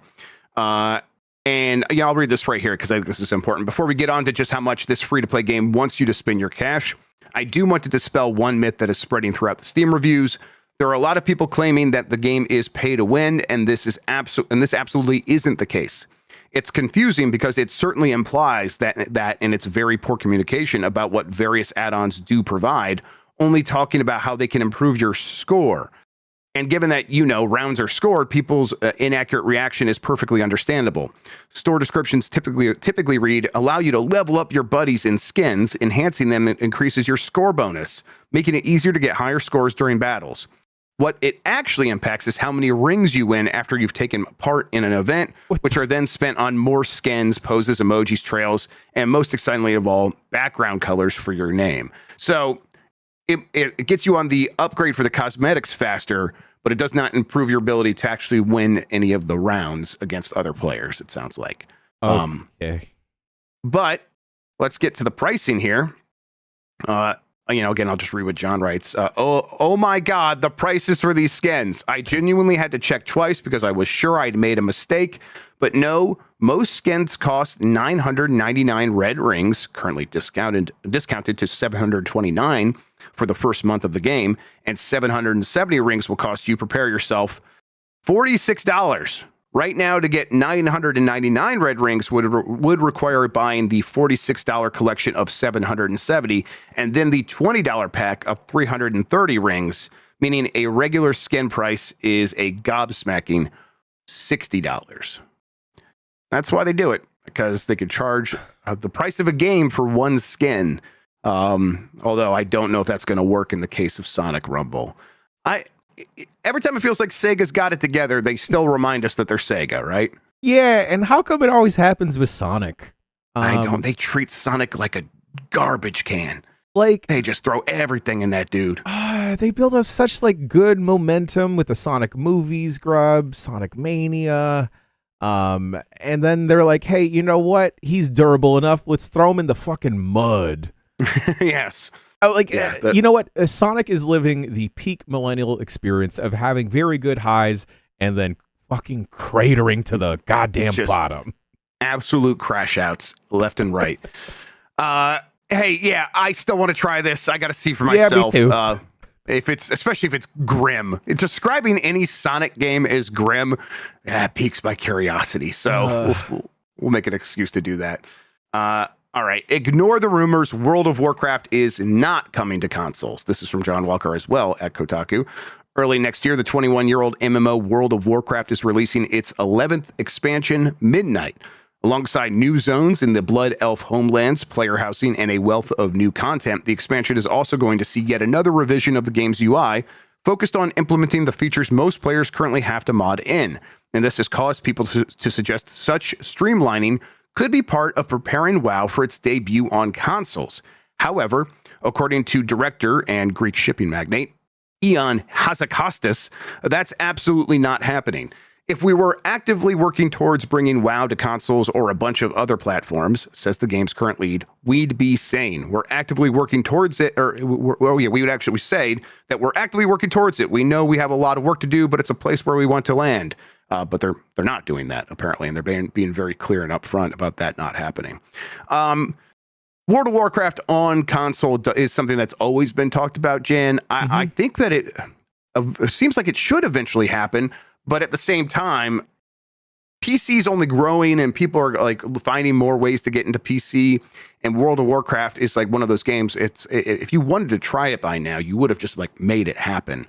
And I'll read this right here because I think this is important. Before we get on to just how much this free to play game wants you to spend your cash, I do want to dispel one myth that is spreading throughout the Steam reviews. There are a lot of people claiming that the game is pay to win, and this absolutely isn't the case. It's confusing because it certainly implies that in its very poor communication about what various add-ons do provide, only talking about how they can improve your score. And given that, rounds are scored, people's inaccurate reaction is perfectly understandable. Store descriptions typically read, allow you to level up your buddies in skins, enhancing them increases your score bonus, making it easier to get higher scores during battles. What it actually impacts is how many rings you win after you've taken part in an event, which are then spent on more skins, poses, emojis, trails, and most excitingly of all, background colors for your name. So it gets you on the upgrade for the cosmetics faster, but it does not improve your ability to actually win any of the rounds against other players, it sounds like. Okay. But let's get to the pricing here. Again, I'll just read what John writes. Oh my God, the prices for these skins. I genuinely had to check twice because I was sure I'd made a mistake. But no, most skins cost 999 red rings, currently discounted to 729 for the first month of the game, and 770 rings will cost you, prepare yourself, $46. Right now, to get 999 red rings would require buying the $46 collection of 770, and then the $20 pack of 330 rings, meaning a regular skin price is a gobsmacking $60. That's why they do it, because they could charge the price of a game for one skin. Although I don't know if that's going to work in the case of Sonic Rumble. Every time it feels like Sega's got it together, they still remind us that they're Sega, right? Yeah, and how come it always happens with Sonic? I don't. They treat Sonic like a garbage can. Like they just throw everything in that dude. They build up such good momentum with the Sonic movies, Grubb, Sonic Mania. And then they're like, hey, you know what? He's durable enough. Let's throw him in the fucking mud. Yes. You know what? Sonic is living the peak millennial experience of having very good highs and then fucking cratering to the goddamn bottom. Absolute crash outs left and right. Hey, yeah, I still want to try this. I got to see for myself. Yeah, me too. Especially if it's grim. Describing any Sonic game as grim piques my curiosity. So we'll make an excuse to do that. All right. Ignore the rumors. World of Warcraft is not coming to consoles. This is from John Walker as well at Kotaku. Early next year, the 21-year-old MMO World of Warcraft is releasing its 11th expansion, Midnight. Alongside new zones in the Blood Elf homelands, player housing, and a wealth of new content, the expansion is also going to see yet another revision of the game's UI, focused on implementing the features most players currently have to mod in. And this has caused people to suggest such streamlining could be part of preparing WoW for its debut on consoles. However, according to director and Greek shipping magnate Ion Hazakostas, that's absolutely not happening. If we were actively working towards bringing WoW to consoles or a bunch of other platforms, says the game's current lead, we'd be saying we're actively working towards it. We would actually say that we're actively working towards it. We know we have a lot of work to do, but it's a place where we want to land. But they're not doing that apparently, and they're being very clear and upfront about that not happening. World of Warcraft on console is something that's always been talked about, Jan. I think that it seems like it should eventually happen, but at the same time, PC is only growing and people are like finding more ways to get into PC. And World of Warcraft is like one of those games. If you wanted to try it by now, you would have just like made it happen.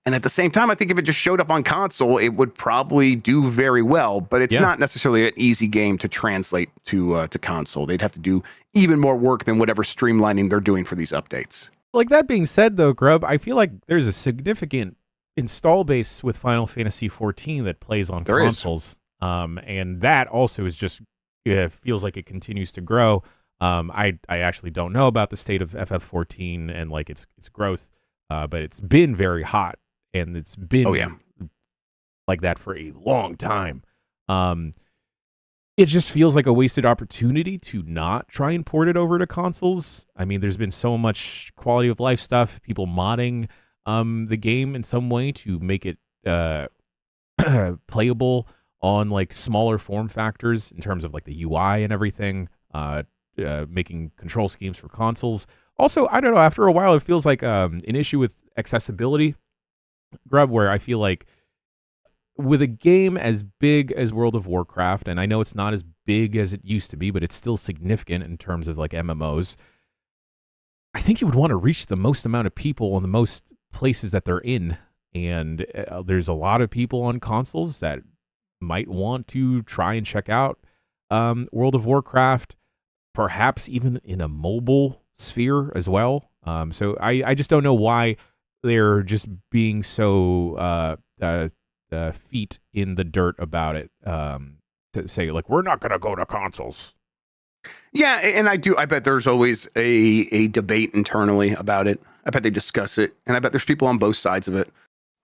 And at the same time, I think if it just showed up on console, it would probably do very well. But it's not necessarily an easy game to translate to console. They'd have to do even more work than whatever streamlining they're doing for these updates. Like that being said, though, Grubb, I feel like there's a significant install base with Final Fantasy XIV that plays on consoles. And that also is just feels like it continues to grow. I actually don't know about the state of FF14 and like its growth, but it's been very hot. And it's been like that for a long time. It just feels like a wasted opportunity to not try and port it over to consoles. I mean, there's been so much quality of life stuff, people modding the game in some way to make it playable on like smaller form factors in terms of like the UI and everything, making control schemes for consoles. Also, I don't know, after a while, it feels like an issue with accessibility. Grubb, where I feel like with a game as big as World of Warcraft, and I know it's not as big as it used to be, but it's still significant in terms of like MMOs, I think you would want to reach the most amount of people in the most places that they're in. And there's a lot of people on consoles that might want to try and check out World of Warcraft, perhaps even in a mobile sphere as well. So I just don't know why they're just being so feet in the dirt about it, to say like we're not going to go to consoles. Yeah, and I bet there's always a debate internally about it. I bet they discuss it, and I bet there's people on both sides of it.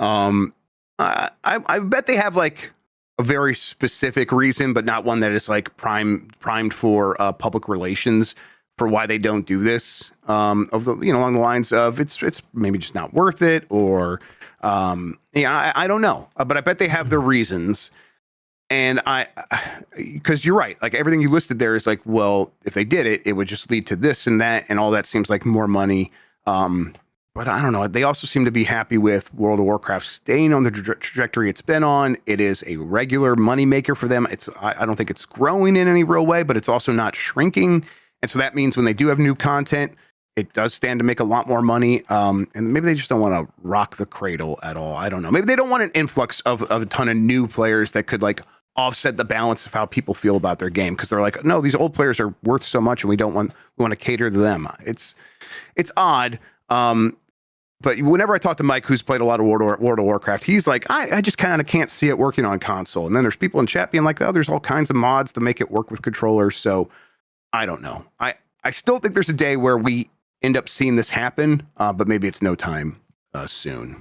I bet they have like a very specific reason, but not one that is like primed for public relations for why they don't do this, along the lines of it's maybe just not worth it, or I don't know, but I bet they have their reasons. And because you're right, like everything you listed there is like, well, if they did it, it would just lead to this and that, and all that seems like more money. But I don't know. They also seem to be happy with World of Warcraft staying on the trajectory it's been on. It is a regular moneymaker for them. I don't think it's growing in any real way, but it's also not shrinking. And so that means when they do have new content, it does stand to make a lot more money. And maybe they just don't want to rock the cradle at all. I don't know. Maybe they don't want an influx of a ton of new players that could like offset the balance of how people feel about their game. Because they're like, no, these old players are worth so much and we want to cater to them. It's odd. But whenever I talk to Mike, who's played a lot of World of Warcraft, he's like, I just kind of can't see it working on console. And then there's people in chat being like, oh, there's all kinds of mods to make it work with controllers. So I don't know. I still think there's a day where we end up seeing this happen, but maybe it's no time soon.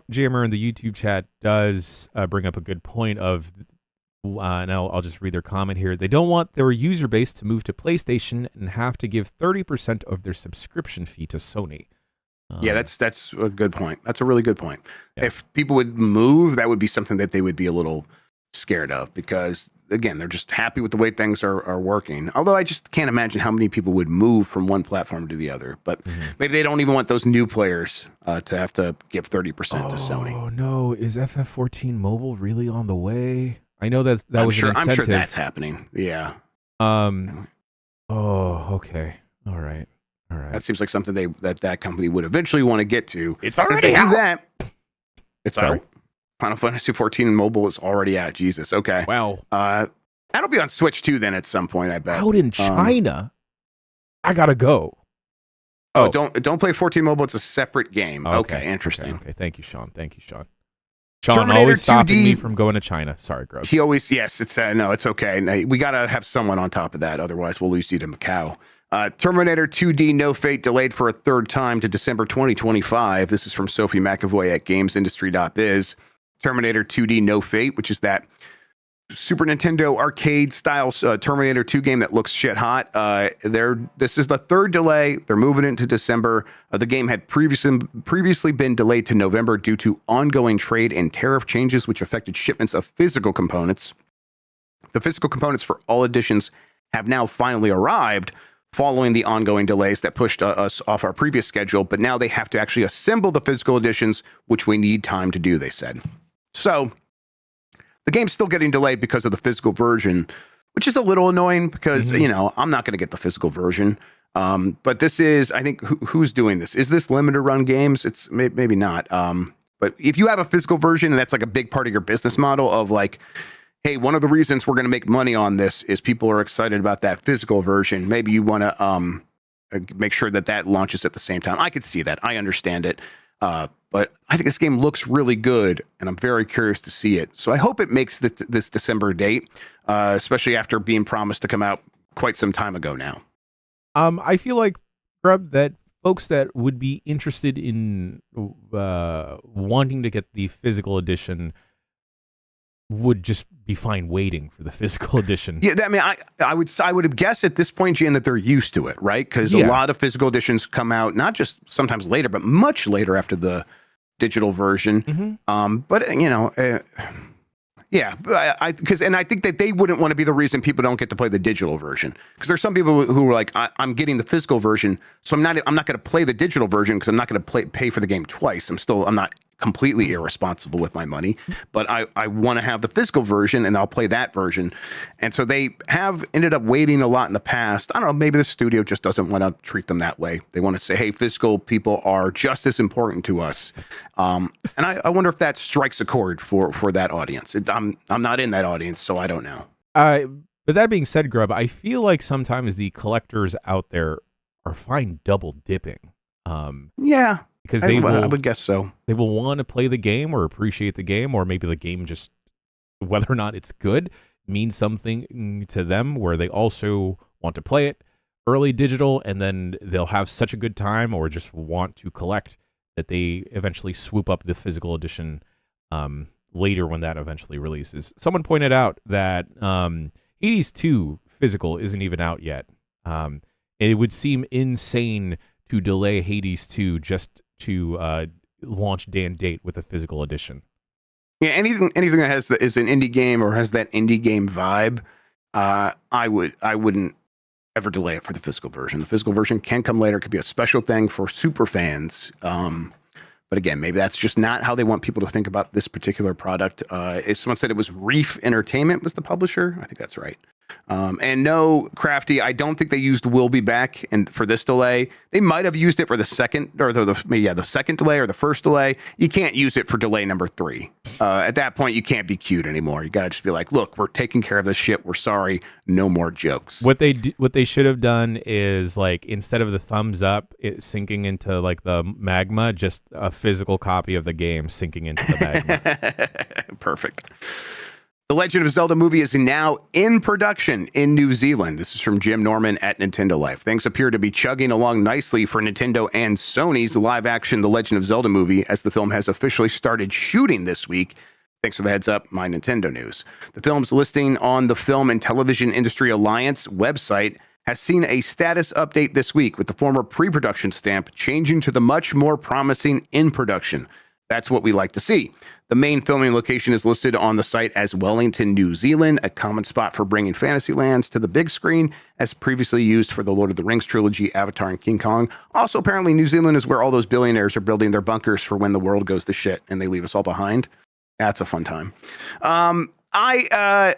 Jammer in the YouTube chat does bring up a good point of, and I'll just read their comment here. They don't want their user base to move to PlayStation and have to give 30% of their subscription fee to Sony. Yeah, that's a good point. That's a really good point. Yeah. If people would move, that would be something that they would be a little scared of, because again, they're just happy with the way things are working. Although I just can't imagine how many people would move from one platform to the other. But maybe they don't even want those new players to have to give 30% to Sony. Oh no, is FF14 mobile really on the way? I know that was an incentive. I'm sure that's happening. Yeah. Oh, okay. All right. That seems like something that company would eventually want to get to. It's already if they out. do that. It's Sorry. out. Final Fantasy 14 in mobile is already out. Jesus. Okay. Wow. That'll be on Switch too then at some point, I bet. Out in China. I gotta go. Oh, don't play 14 mobile. It's a separate game. Okay, interesting. Okay. Thank you, Sean. Sean Terminator always stopping 2D. me from going to China. Sorry, Grubb. He always, yes, it's no, it's okay. No, we gotta have someone on top of that, otherwise we'll lose you to Macau. Terminator 2D No Fate delayed for a third time to December 2025. This is from Sophie McAvoy at GamesIndustry.biz. Terminator 2D No Fate, which is that Super Nintendo arcade style Terminator 2 game that looks shit hot. This is the third delay. They're moving into December. The game had previously been delayed to November due to ongoing trade and tariff changes, which affected shipments of physical components. The physical components for all editions have now finally arrived following the ongoing delays that pushed us off our previous schedule, but now they have to actually assemble the physical editions, which we need time to do, they said. So the game's still getting delayed because of the physical version, which is a little annoying because, I'm not going to get the physical version. But this is, I think, who's doing this? Is this Limited Run Games? It's maybe not. But if you have a physical version and that's like a big part of your business model of like, hey, one of the reasons we're going to make money on this is people are excited about that physical version. Maybe you want to make sure that launches at the same time. I could see that. I understand it. But I think this game looks really good, and I'm very curious to see it. So I hope it makes this December date, especially after being promised to come out quite some time ago now. I feel like, Grubb, that folks that would be interested in wanting to get the physical edition would just be fine waiting for the physical edition. Yeah, I mean, I would guess at this point, Jan, that they're used to it, right? Because a lot of physical editions come out not just sometimes later, but much later after the digital version. But I think that they wouldn't want to be the reason people don't get to play the digital version. Because there's some people who are like, I'm getting the physical version, so I'm not going to play the digital version because I'm not going to pay for the game twice. I'm not completely irresponsible with my money, but I want to have the physical version and I'll play that version. And so they have ended up waiting a lot in the past. I don't know, maybe the studio just doesn't want to treat them that way. They want to say, hey, physical people are just as important to us. And I wonder if that strikes a chord for that audience. I'm not in that audience, so I don't know. But that being said, Grubb, I feel like sometimes the collectors out there are fine double dipping. Yeah. Because I would guess so. They will want to play the game or appreciate the game, or maybe the game just, whether or not it's good, means something to them where they also want to play it early digital, and then they'll have such a good time or just want to collect that they eventually swoop up the physical edition later when that eventually releases. Someone pointed out that Hades 2 physical isn't even out yet. It would seem insane to delay Hades 2 just to launch day and date with a physical edition. Yeah, anything that is an indie game or has that indie game vibe, I wouldn't ever delay it for the physical version. The physical version can come later. It could be a special thing for super fans. But again, maybe that's just not how they want people to think about this particular product. Someone said it was Reef Entertainment was the publisher. I think that's right. And no, Crafty, I don't think they used "will be back" for this delay. They might have used it for the second or the second delay or the first delay. You can't use it for delay number 3. At that point, you can't be cute anymore. You gotta just be like, look, we're taking care of this shit. We're sorry. No more jokes. What they should have done is, like, instead of the thumbs up, it sinking into like the magma, just a physical copy of the game sinking into the magma. Perfect. The Legend of Zelda movie is now in production in New Zealand. This is from Jim Norman at Nintendo Life. Things appear to be chugging along nicely for Nintendo and Sony's live-action The Legend of Zelda movie, as the film has officially started shooting this week. Thanks for the heads up, my Nintendo news. The film's listing on the Film and Television Industry Alliance website has seen a status update this week, with the former pre-production stamp changing to the much more promising in production. That's what we like to see. The main filming location is listed on the site as Wellington, New Zealand, a common spot for bringing fantasy lands to the big screen, as previously used for the Lord of the Rings trilogy, Avatar, and King Kong. Also, apparently, New Zealand is where all those billionaires are building their bunkers for when the world goes to shit and they leave us all behind. That's a fun time. I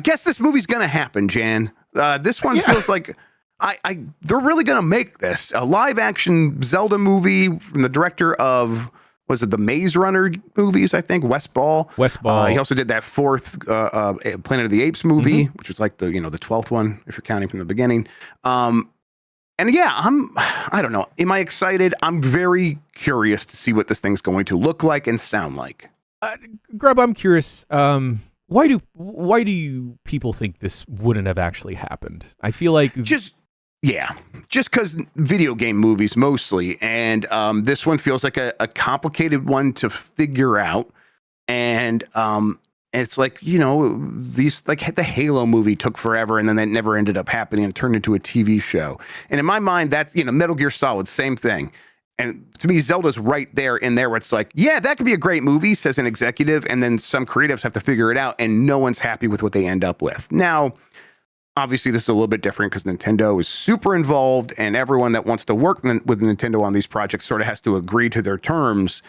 guess this movie's going to happen, Jan. This one feels like they're really gonna make this a live action Zelda movie from the director of, was it the Maze Runner movies? I think West Ball. He also did that fourth Planet of the Apes movie, which was like the 12th one if you're counting from the beginning. And yeah, I don't know. Am I excited? I'm very curious to see what this thing's going to look like and sound like. Grubb, I'm curious. Why do you people think this wouldn't have actually happened? I feel like just because video game movies mostly, and this one feels like a complicated one to figure out, and it's like, these, like the Halo movie took forever, and then that never ended up happening and turned into a TV show. And in my mind, that's, Metal Gear Solid, same thing. And to me, Zelda's right there in there where it's like, yeah, that could be a great movie, says an executive, and then some creatives have to figure it out, and no one's happy with what they end up with. Now, obviously, this is a little bit different because Nintendo is super involved, and everyone that wants to work with Nintendo on these projects sort of has to agree to their terms.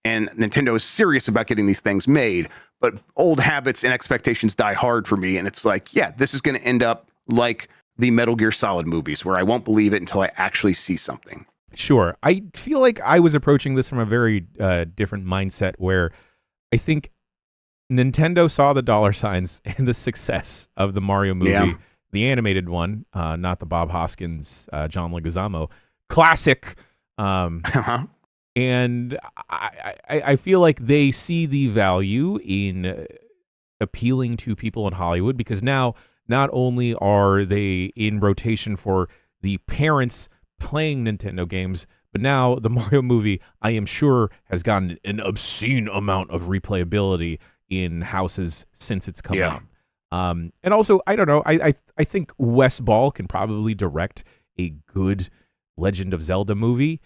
And Nintendo is serious about getting these things made. But old habits and expectations die hard for me. And it's like, yeah, this is going to end up like the Metal Gear Solid movies, where I won't believe it until I actually see something. Sure. I feel like I was approaching this from a very different mindset, where I think Nintendo saw the dollar signs and the success of the Mario movie. Yeah. The animated one, not the Bob Hoskins, John Leguizamo classic. And I feel like they see the value in appealing to people in Hollywood, because now not only are they in rotation for the parents playing Nintendo games, but now the Mario movie, I am sure, has gotten an obscene amount of replayability in houses since it's come out. And also, I don't know, I think Wes Ball can probably direct a good Legend of Zelda movie.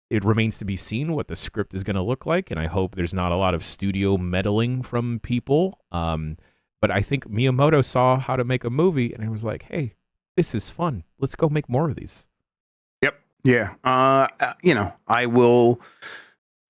It remains to be seen what the script is going to look like, and I hope there's not a lot of studio meddling from people. But I think Miyamoto saw how to make a movie, and it was like, hey, this is fun. Let's go make more of these. Yep. Yeah. I will,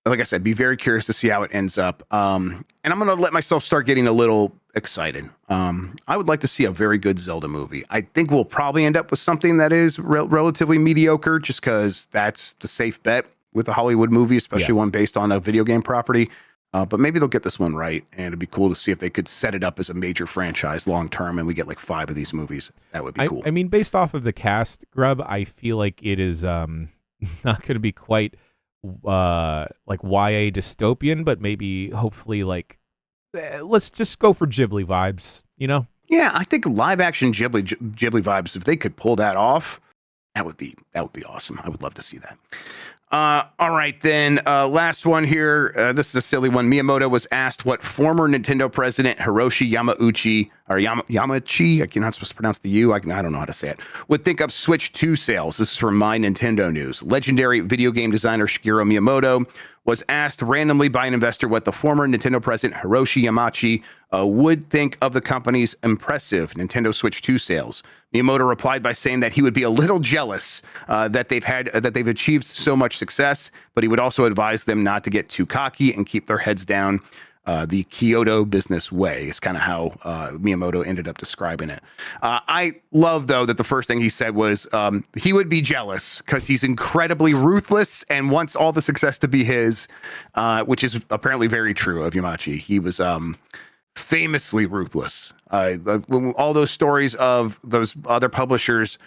like I said, be very curious to see how it ends up. And I'm going to let myself start getting a little excited. I would like to see a very good Zelda movie. I think we'll probably end up with something that is relatively mediocre, just because that's the safe bet with a Hollywood movie, especially one based on a video game property. But maybe they'll get this one right, and it'd be cool to see if they could set it up as a major franchise long term, and we get like 5 of these movies. That would be cool. I mean, based off of the cast, Grubb, I feel like it is not going to be quite like YA dystopian, but maybe hopefully like let's just go for Ghibli vibes, Yeah, I think live action Ghibli vibes, if they could pull that off, that would be awesome. I would love to see that. All right, then. Last one here. This is a silly one. Miyamoto was asked what former Nintendo president Hiroshi Yamauchi, or Yamauchi, I'm not supposed to pronounce the U, I don't know how to say it, would think of Switch 2 sales. This is from My Nintendo News. Legendary video game designer Shigeru Miyamoto was asked randomly by an investor what the former Nintendo president Hiroshi Yamauchi would think of the company's impressive Nintendo Switch 2 sales. Miyamoto replied by saying that he would be a little jealous that they've achieved so much success, but he would also advise them not to get too cocky and keep their heads down. The Kyoto business way is kind of how Miyamoto ended up describing it. I love, though, that the first thing he said was he would be jealous because he's incredibly ruthless and wants all the success to be his, which is apparently very true of Yamauchi. He was famously ruthless. All those stories of those other publishers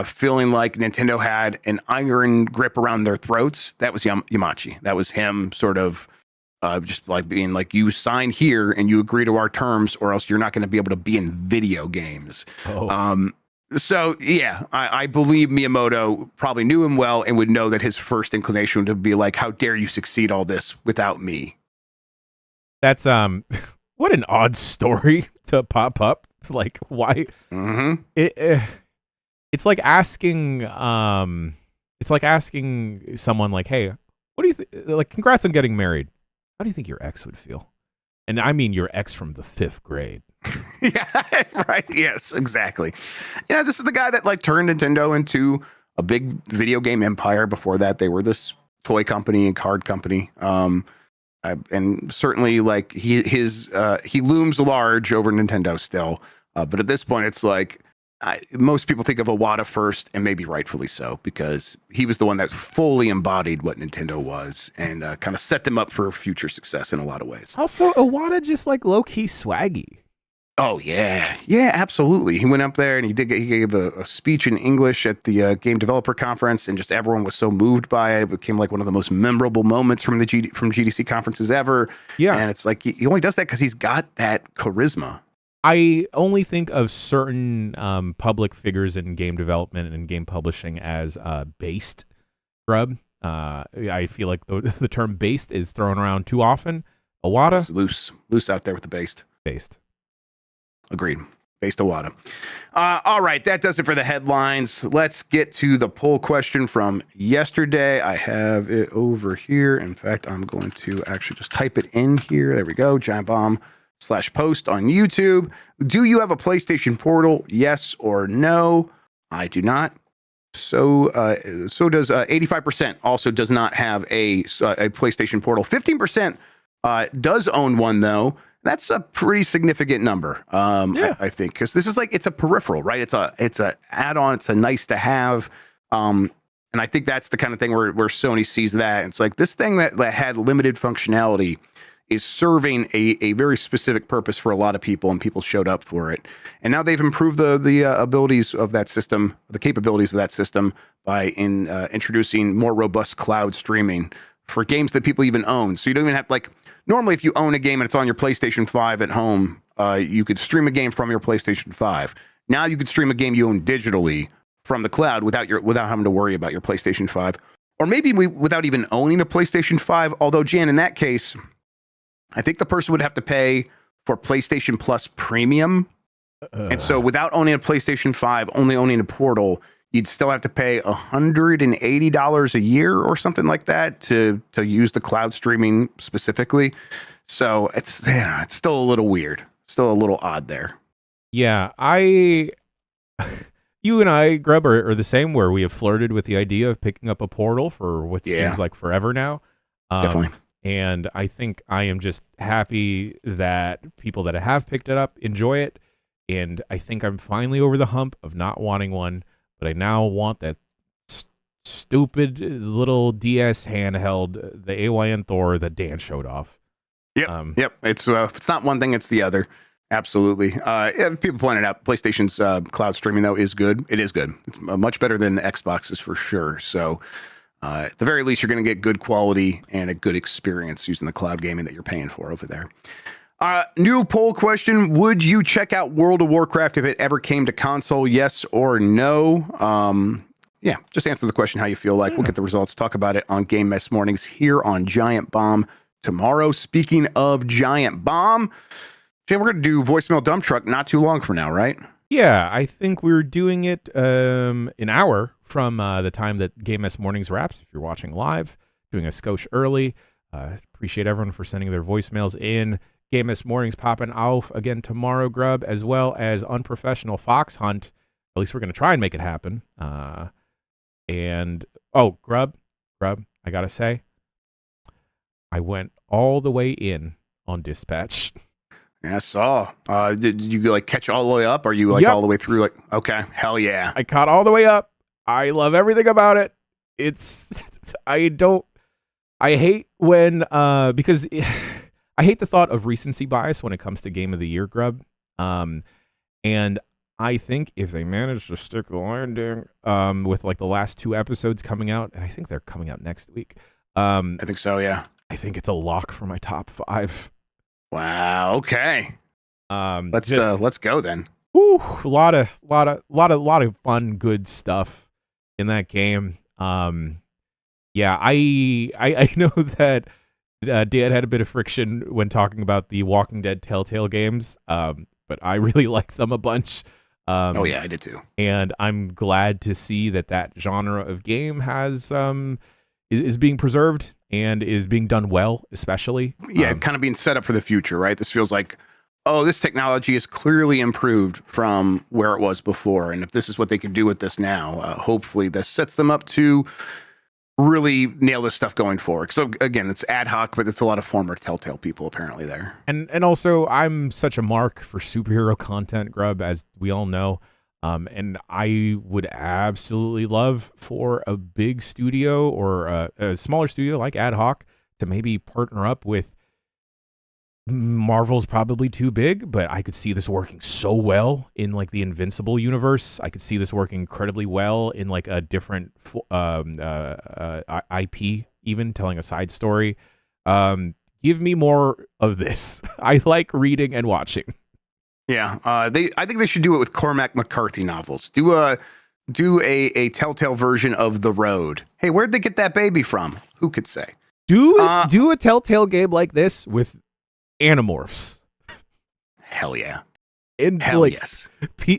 feeling like Nintendo had an iron grip around their throats, that was Yamauchi. That was him sort of just like being like, you sign here and you agree to our terms, or else you're not going to be able to be in video games. So yeah, I believe Miyamoto probably knew him well and would know that his first inclination would be like, how dare you succeed all this without me? That's what an odd story to pop up. Like, why? Mm-hmm. It's like asking someone like, hey, what do you think? Like, congrats on getting married. How do you think your ex would feel? And I mean your ex from the 5th grade. Yeah, right. Yes, exactly. This is the guy that like turned Nintendo into a big video game empire. Before that, they were this toy company and card company. And certainly like he looms large over Nintendo still. But at this point, it's like most people think of Iwata first, and maybe rightfully so, because he was the one that fully embodied what Nintendo was and kind of set them up for future success in a lot of ways. Also, Iwata just like low-key swaggy. Oh yeah, absolutely. He went up there and he gave a speech in English at the Game Developer Conference, and just everyone was so moved by it. It became like one of the most memorable moments from from GDC conferences ever. Yeah, and it's like he only does that because he's got that charisma. I only think of certain public figures in game development and game publishing as based, Grubb. I feel like the term based is thrown around too often. Iwata? It's loose out there with the based. Based. Agreed. Based Iwata. All right, that does it for the headlines. Let's get to the poll question from yesterday. I have it over here. In fact, I'm going to actually just type it in here. There we go. giantbomb/post on YouTube. Do you have a PlayStation Portal? Yes or no? I do not. So does 85%. Also does not have a PlayStation Portal. 15% does own one though. That's a pretty significant number, I think, because this is like, it's a peripheral, right? It's a add-on. It's a nice to have. And I think that's the kind of thing where Sony sees that. It's like this thing that had limited functionality is serving a very specific purpose for a lot of people, and people showed up for it. And now they've improved the abilities of that system, the capabilities of that system, by introducing more robust cloud streaming for games that people even own. So you don't even have, like, normally if you own a game and it's on your PlayStation 5 at home, you could stream a game from your PlayStation 5. Now you could stream a game you own digitally from the cloud without having to worry about your PlayStation 5. Or maybe without even owning a PlayStation 5, although, Jan, in that case, I think the person would have to pay for PlayStation Plus Premium. And so without owning a PlayStation 5, only owning a Portal, you'd still have to pay $180 a year or something like that to use the cloud streaming specifically. So it's still a little weird, still a little odd there. Yeah, you and I, Grubb, are the same, where we have flirted with the idea of picking up a Portal for what seems like forever now. Definitely. And I think I am just happy that people that have picked it up enjoy it. And I think I'm finally over the hump of not wanting one, but I now want that stupid little DS handheld, the AYN Thor that Dan showed off. Yep. It's not one thing, it's the other. Absolutely. People pointed out PlayStation's cloud streaming, though, is good. It is good. It's much better than Xbox's for sure. So at the very least, you're going to get good quality and a good experience using the cloud gaming that you're paying for over there. New poll question. Would you check out World of Warcraft if it ever came to console? Yes or no? Just answer the question how you feel like. We'll get the results. Talk about it on Game Mess Mornings here on Giant Bomb tomorrow. Speaking of Giant Bomb, Jay, we're going to do voicemail dump truck not too long from now, right? Yeah, I think we're doing it an hour from the time that Game Mess Mornings wraps. If you're watching live, doing a skosh early. Appreciate everyone for sending their voicemails in. Game Mess Mornings popping off again tomorrow, Grubb, as well as Unprofessional Fox Hunt. At least we're going to try and make it happen. Grubb, I got to say, I went all the way in on Dispatch. Yeah, I saw. Did you like catch all the way up? Are you like all the way through? Like, okay, hell yeah. I caught all the way up. I love everything about it. I hate when, because I hate the thought of recency bias when it comes to Game of the Year, Grubb. And I think if they manage to stick the landing with like the last 2 episodes coming out, and I think they're coming out next week. I think so, yeah. I think it's a lock for my top 5. Wow. Okay. Let's go then. Woo, a lot of fun, good stuff in that game. Yeah, I know that Dan had a bit of friction when talking about the Walking Dead Telltale games, but I really like them a bunch. Oh yeah, I did too. And I'm glad to see that genre of game has is being preserved and is being done well, especially. Yeah, kind of being set up for the future, right? This feels like, oh, this technology is clearly improved from where it was before. And if this is what they can do with this now, hopefully this sets them up to really nail this stuff going forward. So again, it's ad hoc, but it's a lot of former Telltale people apparently there. And also, I'm such a mark for superhero content, Grubb, as we all know. And I would absolutely love for a big studio or a smaller studio like Ad Hoc to maybe partner up with. Marvel's probably too big, but I could see this working so well in like the Invincible universe. I could see this working incredibly well in like a different IP, even telling a side story. Give me more of this. I like reading and watching. Yeah, I think they should do it with Cormac McCarthy novels. Do a Telltale version of The Road. Hey, where'd they get that baby from? Who could say? Do a Telltale game like this with Animorphs. Hell yeah. And hell like, yes.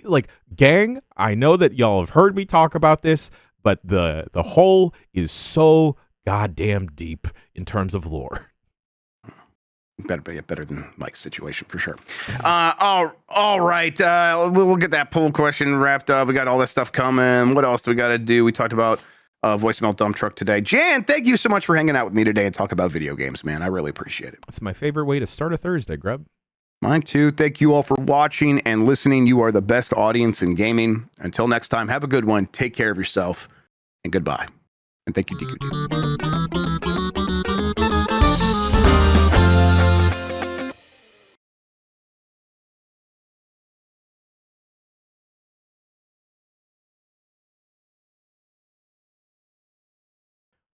Like, gang, I know that y'all have heard me talk about this, but the hole is so goddamn deep in terms of lore. Better than Mike's situation for sure. All right. We'll get that poll question wrapped up. We got all that stuff coming. What else do we got to do? We talked about voicemail dump truck today. Jan, thank you so much for hanging out with me today and talk about video games, man. I really appreciate it. It's my favorite way to start a Thursday, Grubb. Mine too. Thank you all for watching and listening. You are the best audience in gaming. Until next time, have a good one. Take care of yourself, and goodbye. And thank you, Deku Deals.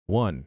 One.